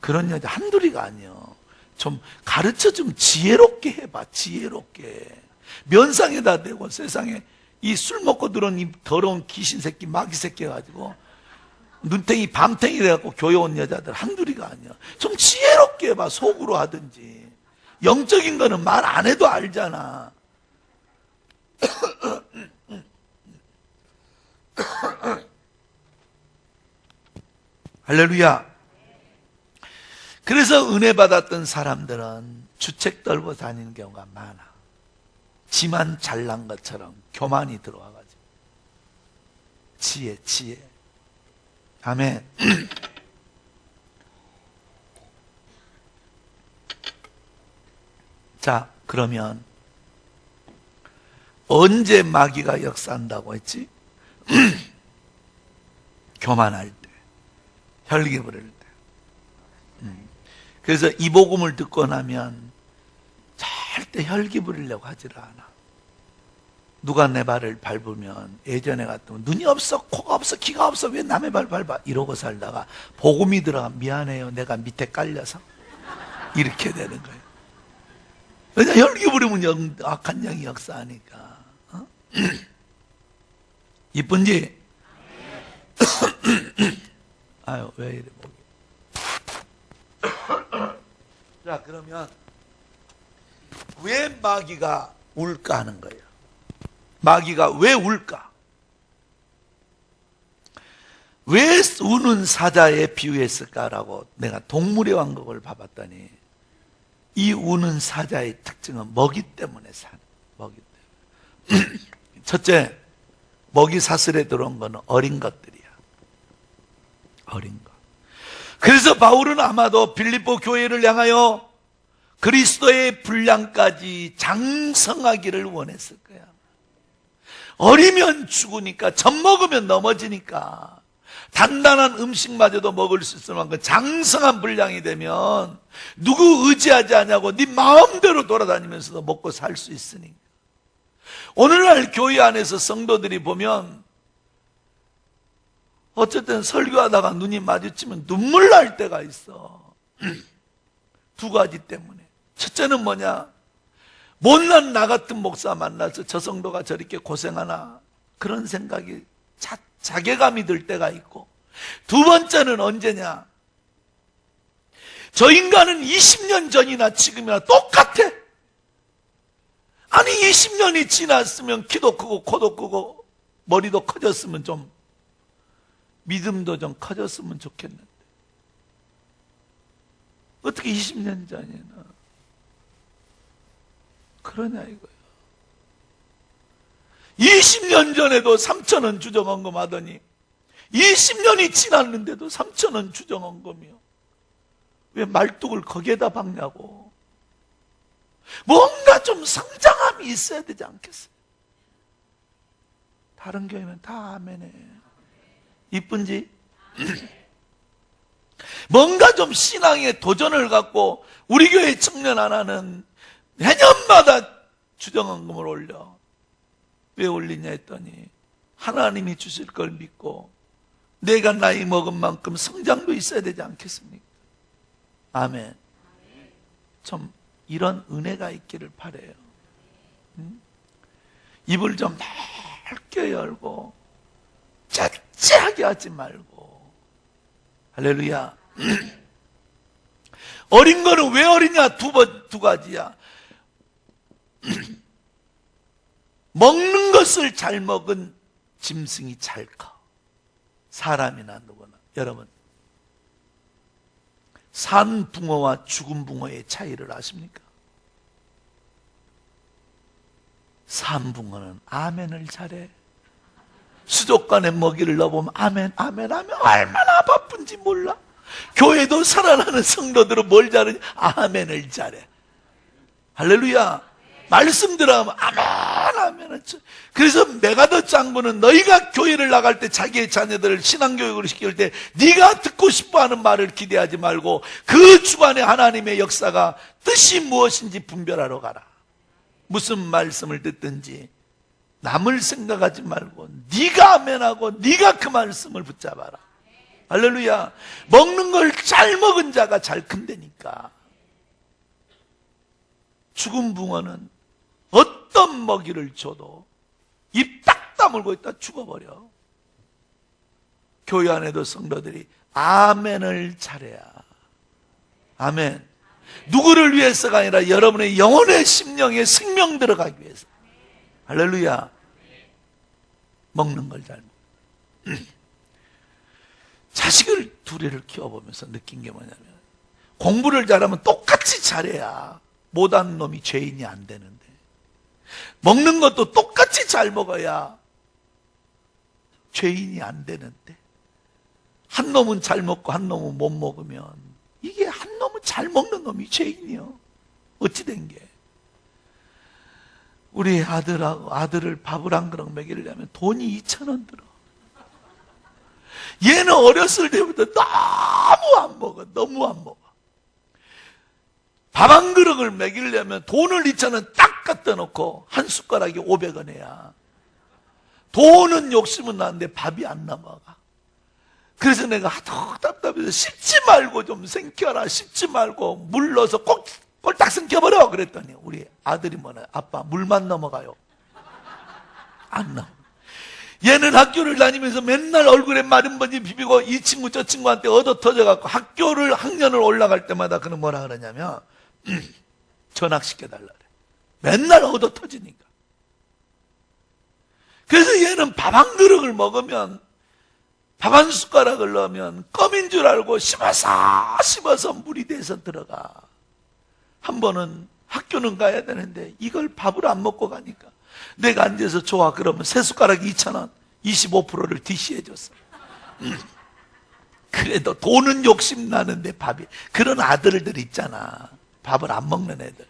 [SPEAKER 1] 그런 여자 한둘이가 아니요. 좀 가르쳐 좀 지혜롭게 해봐. 지혜롭게. 면상에다 대고 세상에 이 술 먹고 들어온 이 더러운 귀신 새끼 마귀 새끼 해가지고 눈탱이 밤탱이 돼갖고 교회 온 여자들 한둘이가 아니야. 좀 지혜롭게 해봐. 속으로 하든지. 영적인 거는 말 안 해도 알잖아. 할렐루야. 그래서 은혜 받았던 사람들은 주책 떨고 다니는 경우가 많아. 지만 잘난 것처럼 교만이 들어와가지고. 지혜. 아멘. 자, 그러면 언제 마귀가 역사한다고 했지? 교만할 때, 혈기 부릴 때. 그래서 이 복음을 듣고 나면 절대 혈기 부리려고 하질 않아. 누가 내 발을 밟으면 예전에 같으면 눈이 없어, 코가 없어, 귀가 없어, 왜 남의 발 밟아? 이러고 살다가 복음이 들어가 미안해요. 내가 밑에 깔려서. 이렇게 되는 거예요. 왜냐, 혈기 부리면 악한 영이 역사하니까. 어? 이쁜지? 아유, 왜 이래, 목이. 자, 그러면 왜 마귀가 울까 하는 거예요. 마귀가 왜 울까? 왜 우는 사자에 비유했을까라고 내가 동물의 왕국을 봐봤더니 이 우는 사자의 특징은 먹이 때문에 사는, 먹이 때문에. 첫째, 먹이 사슬에 들어온 거는 어린 것들이야. 어린 것. 그래서 바울은 아마도 빌립보 교회를 향하여 그리스도의 분량까지 장성하기를 원했을 거야. 어리면 죽으니까, 젖 먹으면 넘어지니까, 단단한 음식마저도 먹을 수 있을 만큼 장성한 분량이 되면 누구 의지하지 않냐고 네 마음대로 돌아다니면서도 먹고 살 수 있으니까. 오늘날 교회 안에서 성도들이 보면 어쨌든 설교하다가 눈이 마주치면 눈물 날 때가 있어. 두 가지 때문에. 첫째는 뭐냐? 못난 나 같은 목사 만나서 저 성도가 저렇게 고생하나 그런 생각이 자괴감이 들 때가 있고, 두 번째는 언제냐? 저 인간은 20년 전이나 지금이나 똑같아. 아니 20년이 지났으면 키도 크고 코도 크고 머리도 커졌으면 좀 믿음도 좀 커졌으면 좋겠는데 어떻게 20년 전이나 그러냐 이거야. 20년 전에도 3,000원 주정헌금 하더니 20년이 지났는데도 3,000원 주정헌금이요. 왜 말뚝을 거기에다 박냐고. 뭔가 좀 성장함이 있어야 되지 않겠어요? 다른 교회는 다 아멘해. 이쁜지? 뭔가 좀 신앙에 도전을 갖고 우리 교회 청년 하나는 내년마다 주정헌금을 올려. 왜 올리냐 했더니 하나님이 주실 걸 믿고 내가 나이 먹은 만큼 성장도 있어야 되지 않겠습니까? 아멘. 좀 이런 은혜가 있기를 바라요. 입을 좀 넓게 열고 째째하게 하지 말고. 할렐루야. 어린 거는 왜 어리냐? 두 가지야. 먹는 것을 잘 먹은 짐승이 잘 커. 사람이나 누구나. 여러분, 산 붕어와 죽은 붕어의 차이를 아십니까? 산 붕어는 아멘을 잘해. 수족관에 먹이를 넣어보면 아멘, 아멘, 아멘. 얼마나 바쁜지 몰라. 교회도 살아나는 성도들은 뭘 잘하냐? 아멘을 잘해. 할렐루야. 말씀 들어가면 아멘, 아멘. 그래서 메가더 장군은 너희가 교회를 나갈 때 자기의 자녀들을 신앙교육을 시킬 때 네가 듣고 싶어하는 말을 기대하지 말고 그 주관에 하나님의 역사가 뜻이 무엇인지 분별하러 가라. 무슨 말씀을 듣든지 남을 생각하지 말고 네가 아멘하고 네가 그 말씀을 붙잡아라. 할렐루야. 먹는 걸 잘 먹은 자가 잘 큰다니까. 죽은 붕어는 어떤 먹이를 줘도 입 딱 다물고 있다 죽어버려. 교회 안에도 성도들이 아멘을 잘해야. 아멘. 누구를 위해서가 아니라 여러분의 영혼의 심령에 생명 들어가기 위해서. 할렐루야. 먹는 걸 잘 먹어. 자식을 둘이를 키워보면서 느낀 게 뭐냐면 공부를 잘하면 똑같이 잘해야 못한 놈이 죄인이 안 되는데, 먹는 것도 똑같이 잘 먹어야 죄인이 안 되는데, 한 놈은 잘 먹고 한 놈은 못 먹으면 이게 한 놈은 잘 먹는 놈이 죄인이요. 어찌 된 게? 우리 아들을 밥을 한 그릇 먹이려면 돈이 2,000원 들어. 얘는 어렸을 때부터 너무 안 먹어. 너무 안 먹어. 밥 한 그릇을 먹이려면 돈을 2,000원 딱 갖다 놓고 한 숟가락이 500원이야. 돈은 욕심은 나는데 밥이 안 넘어가. 그래서 내가 하도 답답해서 씹지 말고 좀 생겨라. 씹지 말고 물 넣어서 꼴딱 생겨버려. 그랬더니 우리 아들이 뭐냐? 아빠 물만 넘어가요. 안 넘어. 얘는 학교를 다니면서 맨날 얼굴에 마른 번지 비비고 이 친구 저 친구한테 얻어 터져갖고 학교를 학년을 올라갈 때마다 그는 뭐라 그러냐면 전학시켜달라 그래. 맨날 얻어 터지니까. 그래서 얘는 밥 한 그릇을 먹으면 밥 한 숟가락을 넣으면 껌인 줄 알고 씹어서 물이 돼서 들어가. 한 번은 학교는 가야 되는데 이걸 밥을 안 먹고 가니까 내가 앉아서 좋아 그러면 세 숟가락이 2,000원, 25%를 DC해 줬어. 그래도 돈은 욕심 나는데 밥이, 그런 아들들 있잖아. 밥을 안 먹는 애들,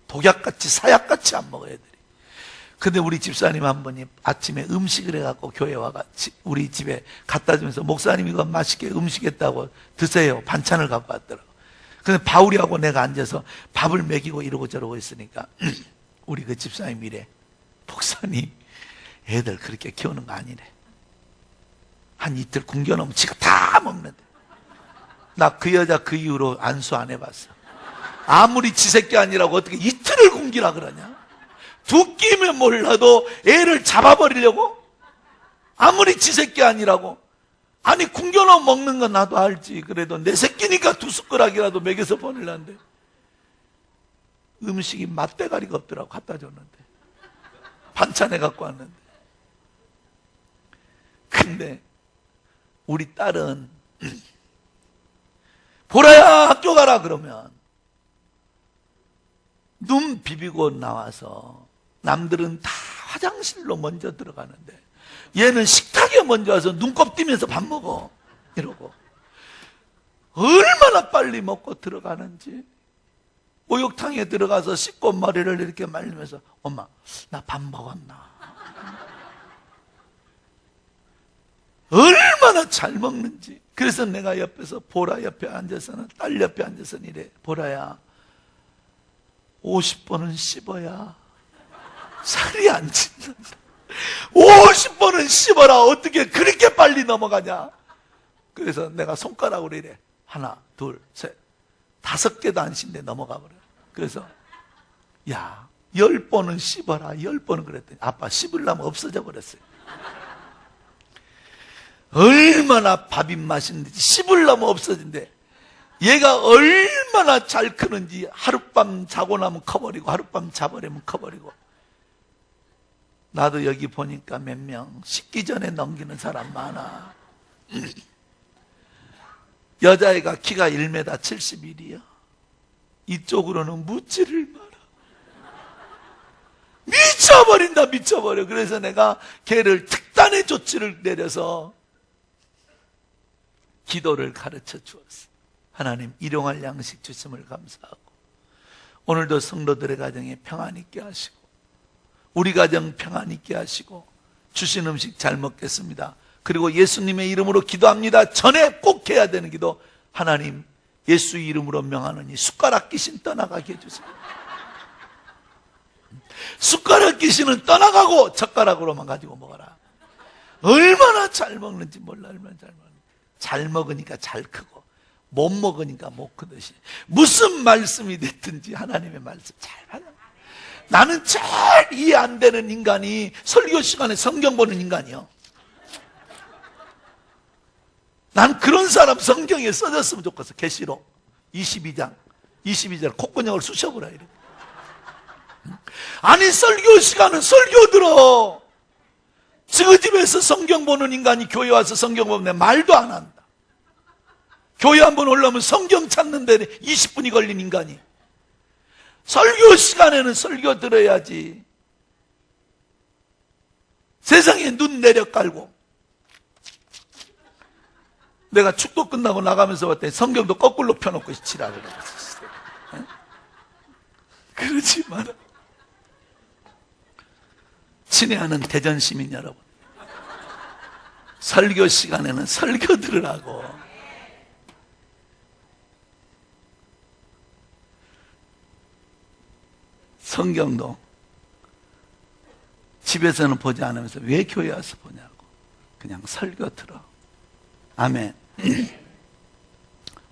[SPEAKER 1] 독약같이 사약같이 안 먹어 애들이. 근데 우리 집사님 한 분이 아침에 음식을 해갖고 교회 와가 우리 집에 갖다 주면서, 목사님 이거 맛있게 음식했다고 드세요, 반찬을 갖고 왔더라고. 근데 바울이하고 내가 앉아서 밥을 먹이고 이러고 저러고 있으니까 우리 그 집사님 이래, 목사님 애들 그렇게 키우는 거 아니래. 한 이틀 굶겨놓으면 지가 다 먹는데. 나 그 여자 그 이후로 안수 안 해봤어. 아무리 지 새끼 아니라고 어떻게 이틀을 굶기라 그러냐. 두 끼면 몰라도 애를 잡아버리려고? 아무리 지 새끼 아니라고. 아니 굶겨놓으면 먹는 건 나도 알지. 그래도 내 새끼니까 두 숟가락이라도 먹여서 보내려는데 음식이 맛대가리가 없더라고. 갖다 줬는데 반찬에 갖고 왔는데. 근데 우리 딸은 보라야 학교 가라 그러면 눈 비비고 나와서, 남들은 다 화장실로 먼저 들어가는데 얘는 식탁에 먼저 와서 눈곱 띄면서 밥 먹어. 이러고 얼마나 빨리 먹고 들어가는지. 목욕탕에 들어가서 씻고 머리를 이렇게 말리면서 엄마 나 밥 먹었나. 얼마나 잘 먹는지. 그래서 내가 옆에서 보라 옆에 앉아서는, 딸 옆에 앉아서는 이래, 보라야 50번은 씹어야 살이 안 찐단다. 50번은 씹어라. 어떻게 그렇게 빨리 넘어가냐. 그래서 내가 손가락으로 이래, 하나 둘 셋 5개도 안 씹는데 넘어가 버려. 그래서 야 10번은 씹어라, 10번은 그랬더니 아빠 씹으려면 없어져 버렸어요. 얼마나 밥이 맛있는지 씹으려면 없어진대. 얘가 얼마나 잘 크는지 하룻밤 자고 나면 커버리고 하룻밤 자버리면 커버리고. 나도 여기 보니까 몇 명 씻기 전에 넘기는 사람 많아. 여자애가 키가 1m 71이야. 이쪽으로는 묻지를 마라. 미쳐버린다, 미쳐버려. 그래서 내가 걔를 특단의 조치를 내려서 기도를 가르쳐 주었어. 하나님 일용할 양식 주심을 감사하고, 오늘도 성도들의 가정에 평안 있게 하시고, 우리 가정 평안 있게 하시고, 주신 음식 잘 먹겠습니다, 그리고 예수님의 이름으로 기도합니다 전에 꼭 해야 되는 기도, 하나님 예수 이름으로 명하노니 숟가락 귀신 떠나가게 해주세요. 숟가락 귀신은 떠나가고 젓가락으로만 가지고 먹어라. 얼마나 잘 먹는지 몰라. 얼마나 잘 먹는지. 잘 먹으니까 잘 크고 못 먹으니까 못 크듯이 무슨 말씀이 됐든지 하나님의 말씀 잘 받아. 나는 제일 이해 안 되는 인간이 설교 시간에 성경 보는 인간이요. 난 그런 사람 성경에 써졌으면 좋겠어. 계시록 22장 콧구녕을 쑤셔보라 이래. 아니 설교 시간은 설교 들어. 지그 집에서 성경 보는 인간이 교회 와서 성경 보면 말도 안 한다. 교회 한번 올라오면 성경 찾는 데 20분이 걸린 인간이 설교 시간에는 설교 들어야지. 세상에 눈 내려 깔고. 내가 축도 끝나고 나가면서 봤더니 성경도 거꾸로 펴놓고 지랄을 하고. 그러지 마라. 친애하는 대전 시민 여러분, 설교 시간에는 설교 들으라고. 성경도 집에서는 보지 않으면서 왜 교회 와서 보냐고. 그냥 설교 들어. 아멘.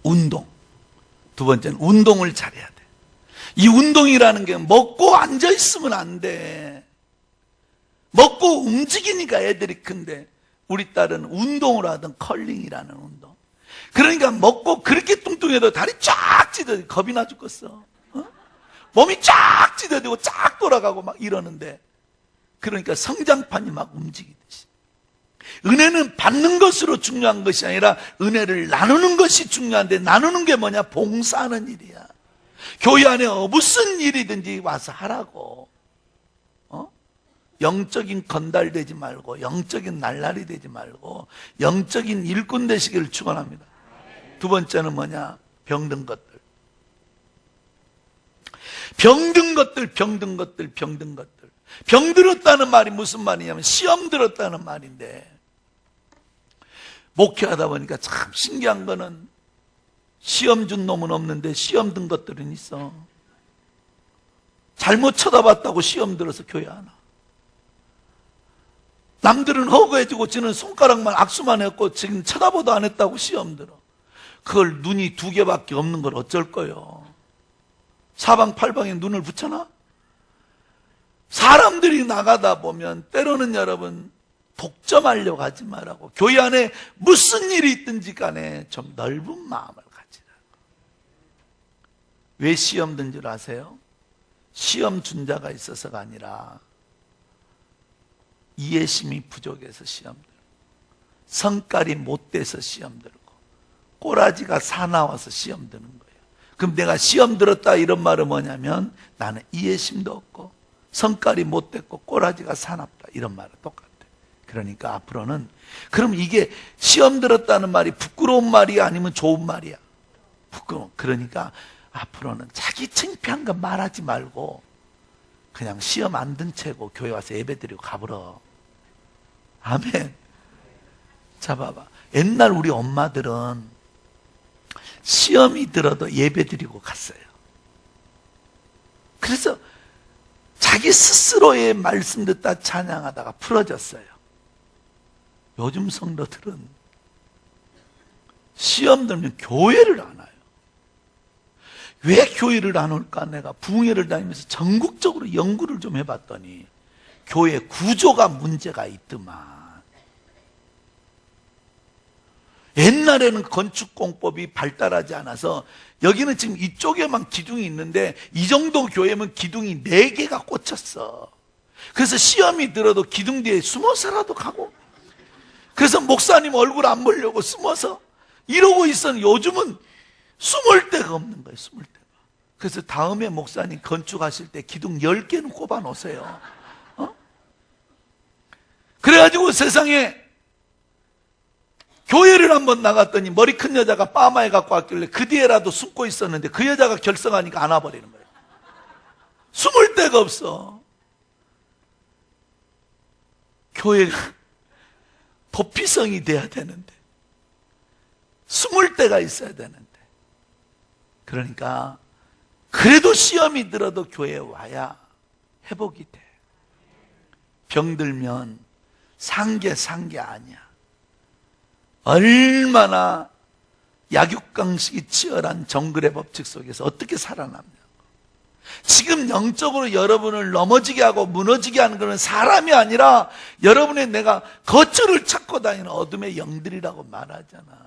[SPEAKER 1] 운동. 두 번째는 운동을 잘해야 돼. 이 운동이라는 게 먹고 앉아있으면 안 돼. 먹고 움직이니까 애들이 큰데, 우리 딸은 운동을 하던 컬링이라는 운동. 그러니까 먹고 그렇게 뚱뚱해도 다리 쫙 찢어지고 겁이 나 죽겠어. 몸이 쫙 찢어지고 쫙 돌아가고 막 이러는데, 그러니까 성장판이 막 움직이듯이. 은혜는 받는 것으로 중요한 것이 아니라 은혜를 나누는 것이 중요한데, 나누는 게 뭐냐? 봉사하는 일이야. 교회 안에 무슨 일이든지 와서 하라고. 영적인 건달되지 말고, 영적인 날라리 되지 말고, 영적인 일꾼 되시기를 축원합니다. 두 번째는 뭐냐? 병든 것들. 병든 것들. 병들었다는 말이 무슨 말이냐면 시험 들었다는 말인데, 목회하다 보니까 참 신기한 거는 시험 준 놈은 없는데 시험 든 것들은 있어. 잘못 쳐다봤다고 시험 들어서 교회 안 와. 남들은 허구해지고 지는 손가락만 악수만 했고 지금 쳐다보도 안 했다고 시험 들어. 그걸 눈이 2개밖에 없는 걸 어쩔 거요? 사방팔방에 눈을 붙여놔? 사람들이 나가다 보면 때로는 여러분 독점하려고 하지 말라고. 교회 안에 무슨 일이 있든지 간에 좀 넓은 마음을 가지라고. 왜 시험 든 줄 아세요? 시험 준 자가 있어서가 아니라 이해심이 부족해서 시험 들고, 성깔이 못돼서 시험 들고, 꼬라지가 사나워서 시험 드는 거예요. 그럼 내가 시험 들었다 이런 말은 뭐냐면 나는 이해심도 없고 성깔이 못됐고 꼬라지가 사납다 이런 말은 똑같아요. 그러니까 앞으로는, 그럼 이게 시험 들었다는 말이 부끄러운 말이야 아니면 좋은 말이야? 부끄러워. 그러니까 앞으로는 자기 창피한 거 말하지 말고 그냥 시험 안 든 채고 교회 와서 예배 드리고 가버려. 아멘. 자, 봐봐. 옛날 우리 엄마들은 시험이 들어도 예배 드리고 갔어요. 그래서 자기 스스로의 말씀 듣다 찬양하다가 풀어졌어요. 요즘 성도들은 시험 들면 교회를 안 와요. 왜 교회를 안 올까? 내가 부흥회를 다니면서 전국적으로 연구를 좀 해봤더니 교회 구조가 문제가 있더만. 옛날에는 건축공법이 발달하지 않아서 여기는 지금 이쪽에만 기둥이 있는데 이 정도 교회면 기둥이 4개가 꽂혔어. 그래서 시험이 들어도 기둥 뒤에 숨어서라도 가고, 그래서 목사님 얼굴 안 보려고 숨어서 이러고 있었는데 요즘은 숨을 데가 없는 거예요. 숨을 데가. 그래서 다음에 목사님 건축하실 때 기둥 10개는 꼽아 놓으세요. 그래가지고 세상에 교회를 한번 나갔더니 머리 큰 여자가 빠마에 갖고 왔길래 그 뒤에라도 숨고 있었는데 그 여자가 결성하니까 안 와버리는 거예요. 숨을 데가 없어. 교회가 도피성이 돼야 되는데 숨을 데가 있어야 되는데, 그러니까 그래도 시험이 들어도 교회에 와야 회복이 돼. 병들면 상계 아니야. 얼마나 약육강식이 치열한 정글의 법칙 속에서 어떻게 살아남냐고. 지금 영적으로 여러분을 넘어지게 하고 무너지게 하는 것은 사람이 아니라 여러분의 내가 거처를 찾고 다니는 어둠의 영들이라고 말하잖아.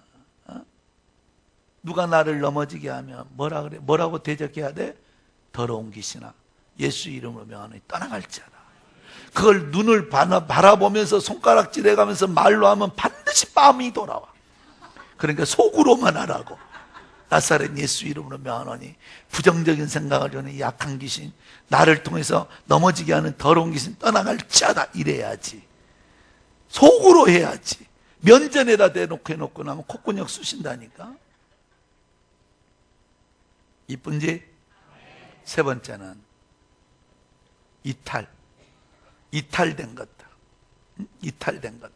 [SPEAKER 1] 누가 나를 넘어지게 하면 뭐라 그래? 뭐라고 대적해야 돼? 더러운 귀신아, 예수 이름으로 명하노니 떠나갈지어다. 그걸 눈을 바라보면서 손가락질 해가면서 말로 하면 반드시 뺨이 돌아와. 그러니까 속으로만 하라고. 나사렛 예수 이름으로 명하노니 부정적인 생각을 주는 약한 귀신, 나를 통해서 넘어지게 하는 더러운 귀신 떠나갈지어다. 이래야지. 속으로 해야지. 면전에다 대놓고 해놓고 나면 콧구녕 쑤신다니까. 이쁜지? 세 번째는 이탈된 것들. 이탈된 것들.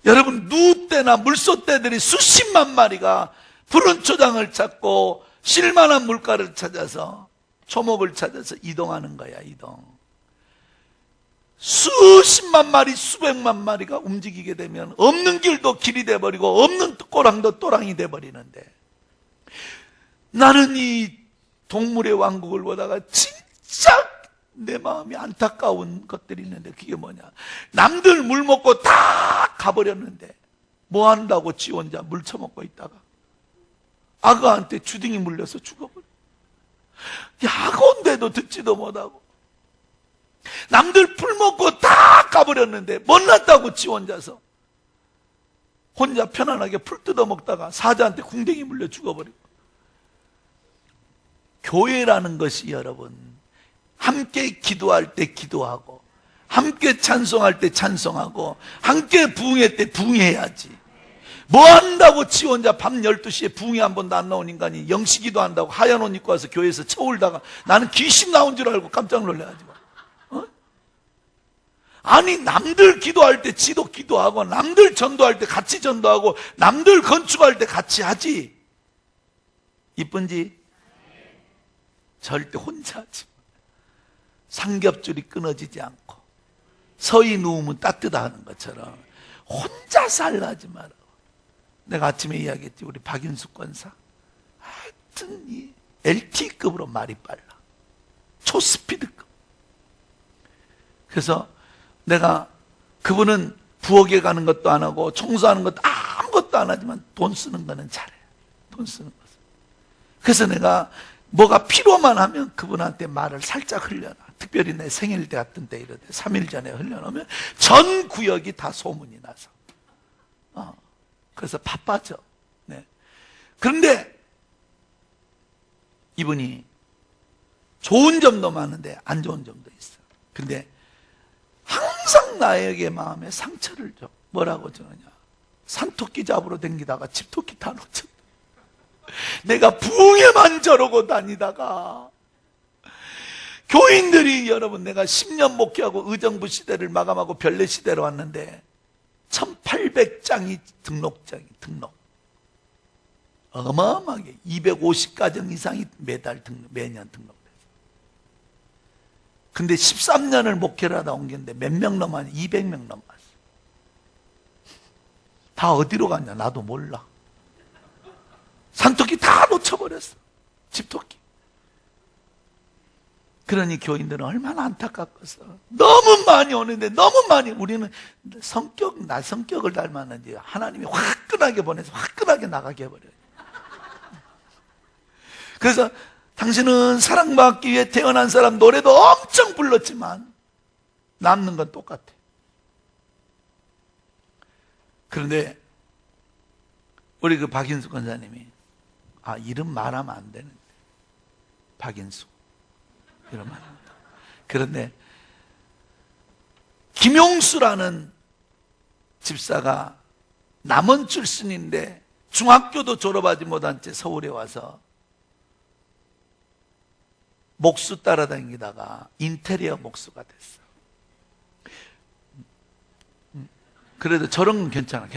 [SPEAKER 1] 여러분, 누때나 물소떼들이 수십만 마리가 푸른 초장을 찾고 실만한 물가를 찾아서, 초목을 찾아서 이동하는 거야. 이동. 수십만 마리, 수백만 마리가 움직이게 되면 없는 길도 길이 돼버리고 없는 꼬랑도 또랑이 돼버리는데, 나는 이 동물의 왕국을 보다가 진짜 내 마음이 안타까운 것들이 있는데, 그게 뭐냐? 남들 물 먹고 다 가버렸는데 뭐 한다고 지 혼자 물 처먹고 있다가 악어한테 주둥이 물려서 죽어버려. 약온데도 듣지도 못하고, 남들 풀 먹고 다 까버렸는데 못났다고 지 혼자서. 혼자 편안하게 풀 뜯어 먹다가 사자한테 궁뎅이 물려 죽어버리고. 교회라는 것이 여러분, 함께 기도할 때 기도하고, 함께 찬송할 때 찬송하고, 함께 부흥회 때 부흥해야지. 뭐 한다고 지 혼자 밤 12시에 부흥회 한 번도 안 나온 인간이 영시기도 한다고 하얀 옷 입고 와서 교회에서 쳐울다가 나는 귀신 나온 줄 알고 깜짝 놀래가지고. 어? 아니, 남들 기도할 때 지도 기도하고, 남들 전도할 때 같이 전도하고, 남들 건축할 때 같이 하지. 이쁜지? 절대 혼자 하지. 삼겹줄이 끊어지지 않고 서히 누우면 따뜻하는 것처럼 혼자 살라지 말라고. 내가 아침에 이야기했지. 우리 박윤숙 권사 하여튼 이 LTE급으로 말이 빨라. 초스피드급. 그래서 내가, 그분은 부엌에 가는 것도 안 하고 청소하는 것도 아무것도 안 하지만 돈 쓰는 거는 잘해. 돈 쓰는 것은. 그래서 내가 뭐가 필요만 하면 그분한테 말을 살짝 흘려놔. 특별히 내 생일 때 같은 때 이럴 때 3일 전에 흘려놓으면 전 구역이 다 소문이 나서. 그래서 바빠져. 네. 그런데 이분이 좋은 점도 많은데 안 좋은 점도 있어. 근데 항상 나에게 마음에 상처를 줘. 뭐라고 주느냐. 산토끼 잡으러 다니다가 집토끼 다 놓쳤다. 내가 부흥회만 저러고 다니다가 교인들이, 여러분, 내가 10년 목회하고 의정부 시대를 마감하고 별내 시대로 왔는데 1800장이 등록장이 등록. 어마어마하게 250가정 이상이 매년 등록돼서. 근데 13년을 목회를 하다 옮겼는데 몇 명 넘었냐? 200명 넘었어. 다 어디로 갔냐? 나도 몰라. 산토끼 다 놓쳐버렸어. 집토끼. 그러니 교인들은 얼마나 안타깝겠어. 너무 많이 오는데, 너무 많이. 우리는 나 성격을 닮았는지 하나님이 화끈하게 보내서 화끈하게 나가게 해버려요. 그래서 당신은 사랑받기 위해 태어난 사람 노래도 엄청 불렀지만 남는 건 똑같아. 그런데 우리 그 박인숙 권사님이, 이름 말하면 안 되는데, 박인숙 이러면 안 된다. 그런데 김용수라는 집사가 남원 출신인데 중학교도 졸업하지 못한 채 서울에 와서 목수 따라다니다가 인테리어 목수가 됐어. 그래도 저런 건 괜찮아.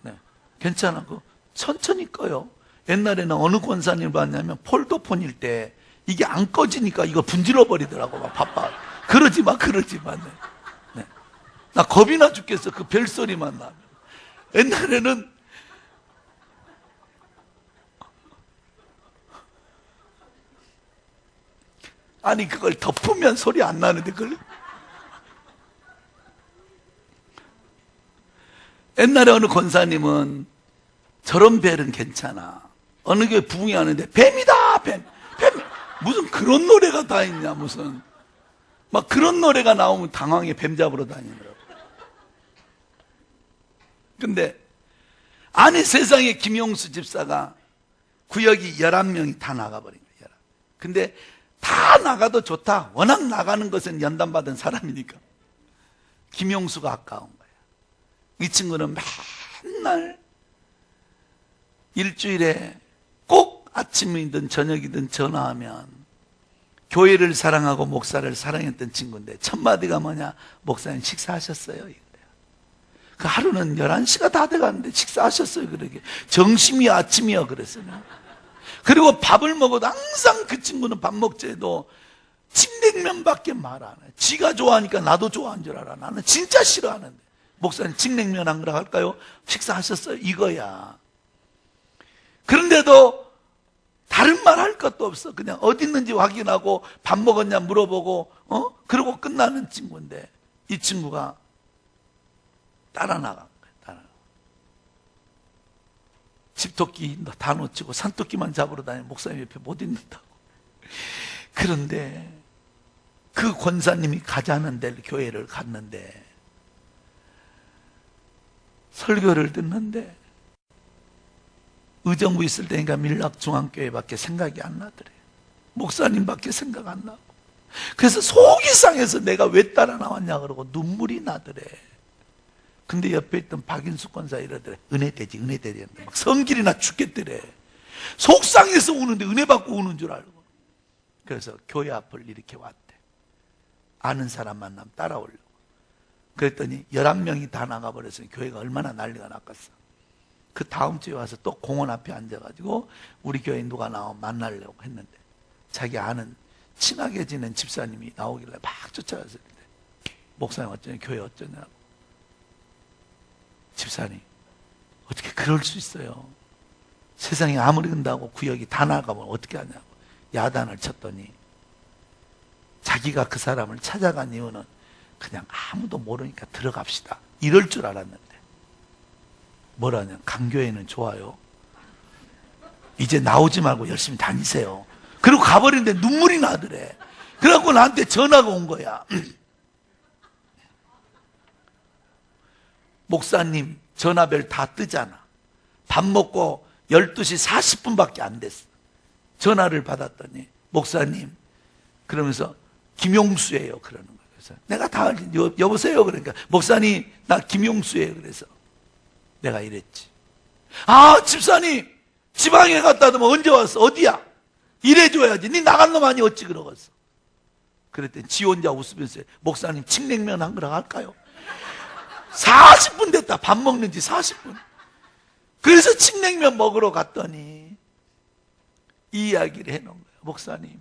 [SPEAKER 1] 네. 괜찮아. 천천히 꺼요. 옛날에는 어느 권사님을 봤냐면 폴더폰일 때 이게 안 꺼지니까 이거 분질러 버리더라고. 막 바빠. 그러지 마. 네. 나 겁이 나 죽겠어. 그 벨소리만 나면. 옛날에는 아니, 그걸 덮으면 소리 안 나는데 그걸. 옛날에 어느 권사님은 저런 벨은 괜찮아. 어느 교회 부흥회 하는데 뱀이다, 뱀. 무슨 그런 노래가 다 있냐, 무슨. 막 그런 노래가 나오면 당황해. 뱀 잡으러 다니느라고. 근데 아니, 세상에 김용수 집사가 구역이 11명이 다 나가버린 거야. 근데 다 나가도 좋다. 워낙 나가는 것은 연단받은 사람이니까. 김용수가 아까운 거야. 이 친구는 맨날 일주일에 꼭 아침이든 저녁이든 전화하면 교회를 사랑하고 목사를 사랑했던 친구인데 첫 마디가 뭐냐? 목사님 식사하셨어요? 이거야. 그 하루는 11시가 다 돼가는데 식사하셨어요? 그러게. 점심이야 아침이야 그랬어요. 그리고 밥을 먹어도 항상 그 친구는 밥 먹자해도 칡냉면밖에 말 안 해. 지가 좋아하니까 나도 좋아하는 줄 알아. 나는 진짜 싫어하는데. 목사님 칡냉면 한 그릇 할까요? 식사하셨어요? 이거야. 그런데도 다른 말 할 것도 없어. 그냥 어디 있는지 확인하고 밥 먹었냐 물어보고 그러고 끝나는 친구인데 이 친구가 따라 나간 거야. 집토끼 다 놓치고 산토끼만 잡으러 다니는 목사님 옆에 못 있는다고. 그런데 그 권사님이 가자는 데 교회를 갔는데 설교를 듣는데 의정부 있을 때니까 밀락중앙교회밖에 생각이 안 나더래. 목사님밖에 생각 안 나고. 그래서 속이 상해서 내가 왜 따라 나왔냐 그러고 눈물이 나더래. 근데 옆에 있던 박인숙 권사 이러더래. 은혜되지 은혜되지. 막 성질이나 죽겠더래. 속상해서 우는데 은혜 받고 우는 줄 알고. 그래서 교회 앞을 이렇게 왔대. 아는 사람 만나면 따라오려고. 그랬더니 11명이 다 나가버려서 교회가 얼마나 난리가 났겠어. 그 다음 주에 와서 또 공원 앞에 앉아가지고 우리 교회 누가 나오면 만나려고 했는데 자기 아는 친하게 지낸 집사님이 나오길래 막 쫓아가서 목사님 어쩌냐 교회 어쩌냐고. 집사님 어떻게 그럴 수 있어요. 세상에 아무리 근다고 구역이 다 나가면 어떻게 하냐고 야단을 쳤더니 자기가 그 사람을 찾아간 이유는 그냥 아무도 모르니까 들어갑시다 이럴 줄 알았는데 뭐라냐. 강교회는 좋아요. 이제 나오지 말고 열심히 다니세요. 그리고 가버리는데 눈물이 나더래. 그래갖고 나한테 전화가 온 거야. 목사님 전화벨 다 뜨잖아. 밥 먹고 12시 40분밖에 안 됐어. 전화를 받았더니 목사님 그러면서 김용수예요 그러는 거예요. 그래서 내가 다 여보세요 그러니까 목사님 나 김용수예요. 그래서 내가 이랬지. 아 집사님 지방에 갔다 오면 언제 왔어? 어디야? 일해줘야지. 니 나간 놈 아니 어찌 그러겠어. 그랬더니 지 혼자 웃으면서 목사님 칡냉면 한 그릇 할까요? 40분 됐다. 밥 먹는 지 40분. 그래서 칡냉면 먹으러 갔더니 이 이야기를 해놓은 거예요. 목사님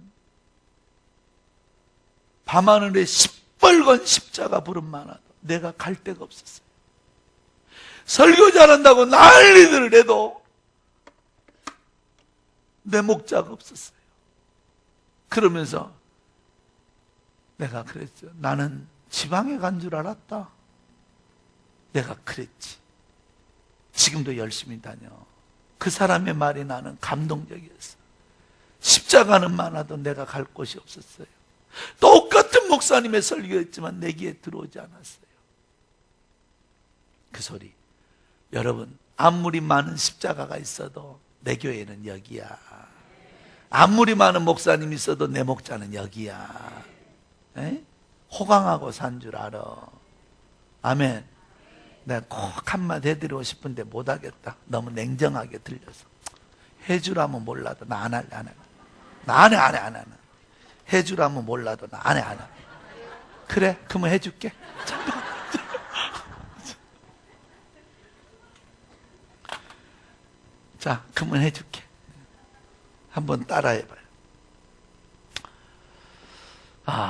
[SPEAKER 1] 밤하늘에 시뻘건 십자가 부름 많아도 내가 갈 데가 없었어요. 설교 잘한다고 난리들을 해도 내 목자가 없었어요. 그러면서 내가 그랬죠. 나는 지방에 간 줄 알았다. 내가 그랬지. 지금도 열심히 다녀. 그 사람의 말이 나는 감동적이었어. 십자가는 많아도 내가 갈 곳이 없었어요. 똑같은 목사님의 설교였지만 내 귀에 들어오지 않았어요. 그 소리. 여러분 아무리 많은 십자가가 있어도 내 교회는 여기야. 아무리 많은 목사님이 있어도 내 목자는 여기야. 에? 호강하고 산 줄 알아. 아멘. 내가 꼭 한마디 해드리고 싶은데 못하겠다. 너무 냉정하게 들려서. 해주라면 몰라도 나 안 할래. 나 안 해. 해주라면 몰라도 나 안 해. 그래? 그러면 해줄게. 자, 그러면 해줄게. 한번 따라해봐요.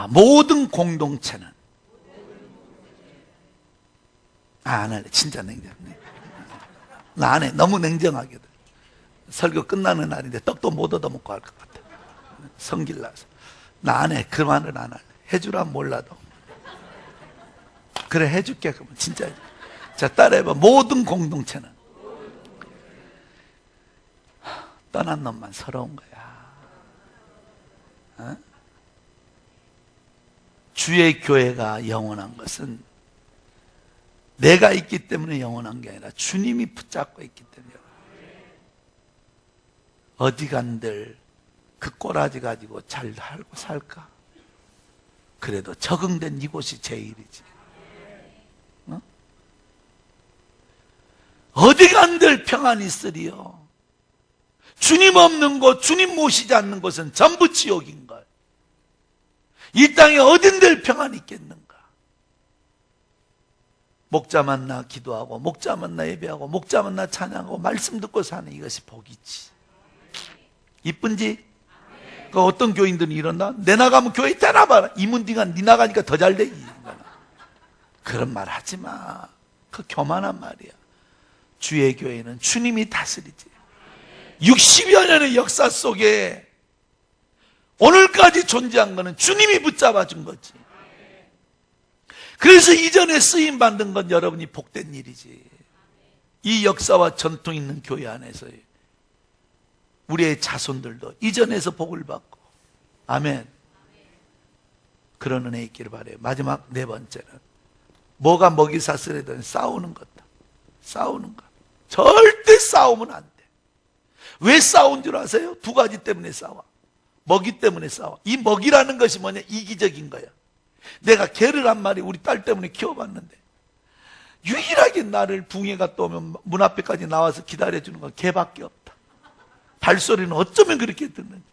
[SPEAKER 1] 모든 공동체는 안 할래. 진짜 냉정해. 나 안 해. 너무 냉정하게. 설교 끝나는 날인데 떡도 못 얻어먹고 할 것 같아. 성질 나서. 나 안 해. 그 말은 안 할래. 해주라면 몰라도. 그래, 해줄게. 그러면 진짜 해줄게. 자, 따라해봐. 모든 공동체는 떠난 놈만 서러운 거야. 어? 주의 교회가 영원한 것은 내가 있기 때문에 영원한 게 아니라 주님이 붙잡고 있기 때문에. 어디 간들 그 꼬라지 가지고 잘 살고 살까? 그래도 적응된 이곳이 제일이지. 어? 어디 간들 평안이 있으리요. 주님 없는 곳, 주님 모시지 않는 곳은 전부 지옥인걸. 이 땅에 어딘들 평안이 있겠는가? 목자 만나 기도하고, 목자 만나 예배하고, 목자 만나 찬양하고, 말씀 듣고 사는 이것이 복이지. 이쁜지? 그 어떤 교인들은 이런다? 내 나가면 교회 떠나봐라. 이문디가 니 나가니까 더 잘 되기. 그런 말 하지 마. 그 교만한 말이야. 주의 교회는 주님이 다스리지. 60여 년의 역사 속에 오늘까지 존재한 것은 주님이 붙잡아 준 거지. 그래서 이전에 쓰임 받는 건 여러분이 복된 일이지. 이 역사와 전통 있는 교회 안에서 우리의 자손들도 이전에서 복을 받고. 아멘. 그런 은혜 있기를 바라요. 마지막 네 번째는 뭐가 먹이 사슬이든 싸우는 것다. 싸우는 것. 절대 싸우면 안 돼. 왜 싸운 줄 아세요? 두 가지 때문에 싸워. 먹이 때문에 싸워. 이 먹이라는 것이 뭐냐? 이기적인 거야. 내가 개를 한 마리 우리 딸 때문에 키워봤는데 유일하게 나를 붕해가 떠오면 문 앞에까지 나와서 기다려주는 건 개밖에 없다. 발소리는 어쩌면 그렇게 듣는지.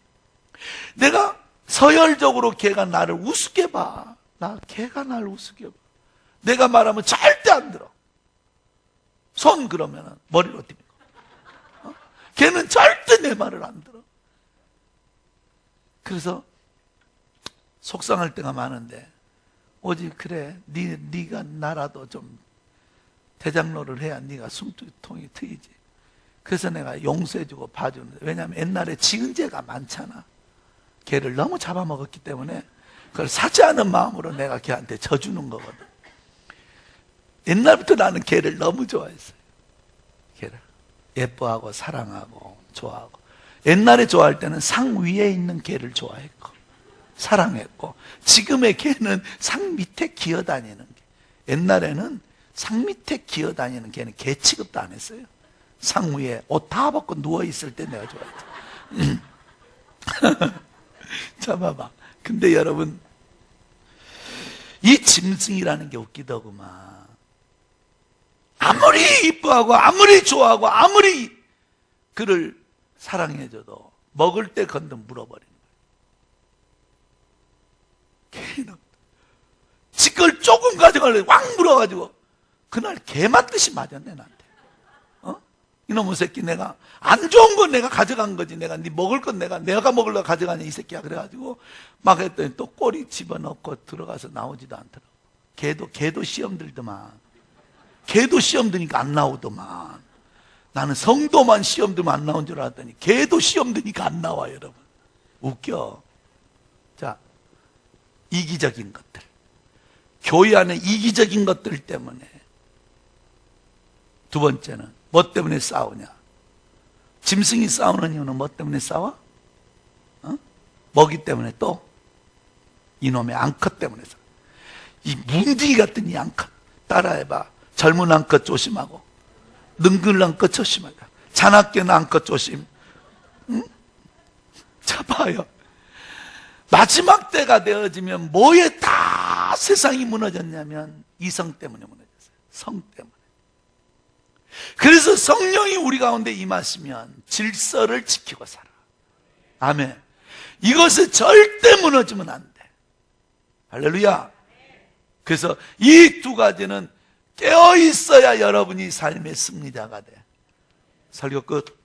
[SPEAKER 1] 내가 서열적으로 개가 나를 우습게 봐. 개가 나를 우습게 봐. 내가 말하면 절대 안 들어. 손 그러면 머리로 뜁니다. 걔는 절대 내 말을 안 들어. 그래서 속상할 때가 많은데 오직 그래 네가 나라도 좀 대장로를 해야 네가 숨통이 트이지. 그래서 내가 용서해주고 봐주는데, 왜냐하면 옛날에 지은 죄가 많잖아. 걔를 너무 잡아먹었기 때문에 그걸 사지 않은 마음으로 내가 걔한테 져주는 거거든. 옛날부터 나는 걔를 너무 좋아했어요. 걔를 예뻐하고 사랑하고 좋아하고. 옛날에 좋아할 때는 상 위에 있는 걔를 좋아했고 사랑했고, 지금의 걔는 상 밑에 기어다니는 개. 옛날에는 상 밑에 기어다니는 걔는 개 취급도 안 했어요. 상 위에 옷 다 벗고 누워있을 때 내가 좋아했죠. 자, 봐봐. 근데 여러분, 이 짐승이라는 게 웃기더구만. 아무리 이뻐하고 아무리 좋아하고 아무리 그를 사랑해줘도 먹을 때 건너 물어버리는 거예요. 걔는 지걸 조금 가져가려고 왕 물어가지고 그날 개 맞듯이 맞았네 나한테. 이놈의 새끼, 내가 안 좋은 건 내가 가져간 거지, 내가 네 먹을 건 내가 먹으려고 가져가냐 이 새끼야. 그래가지고 막 했더니 또 꼬리 집어넣고 들어가서 나오지도 않더라고. 걔도 시험 들더만. 걔도 시험 드니까 안 나오더만. 나는 성도만 시험 들면 안 나온 줄 알았더니 걔도 시험 드니까 안 나와. 여러분 웃겨. 자, 이기적인 것들, 교회 안에 이기적인 것들 때문에. 두 번째는 뭐 때문에 싸우냐? 짐승이 싸우는 이유는 뭐 때문에 싸워? 먹이 때문에, 또 이놈의 앙컷 때문에 싸워. 이 문둥이 같은 이 앙컷 따라해봐. 젊은 앙컷 조심하고, 능글 앙컷 조심하자. 잔악견 앙컷 조심. 응? 자, 봐요. 마지막 때가 되어지면 뭐에 다 세상이 무너졌냐면 이성 때문에 무너졌어요. 성 때문에. 그래서 성령이 우리 가운데 임하시면 질서를 지키고 살아. 아멘. 이것을 절대 무너지면 안 돼. 할렐루야. 그래서 이 두 가지는 깨어 있어야 여러분이 삶의 승리자가 돼. 설교 끝.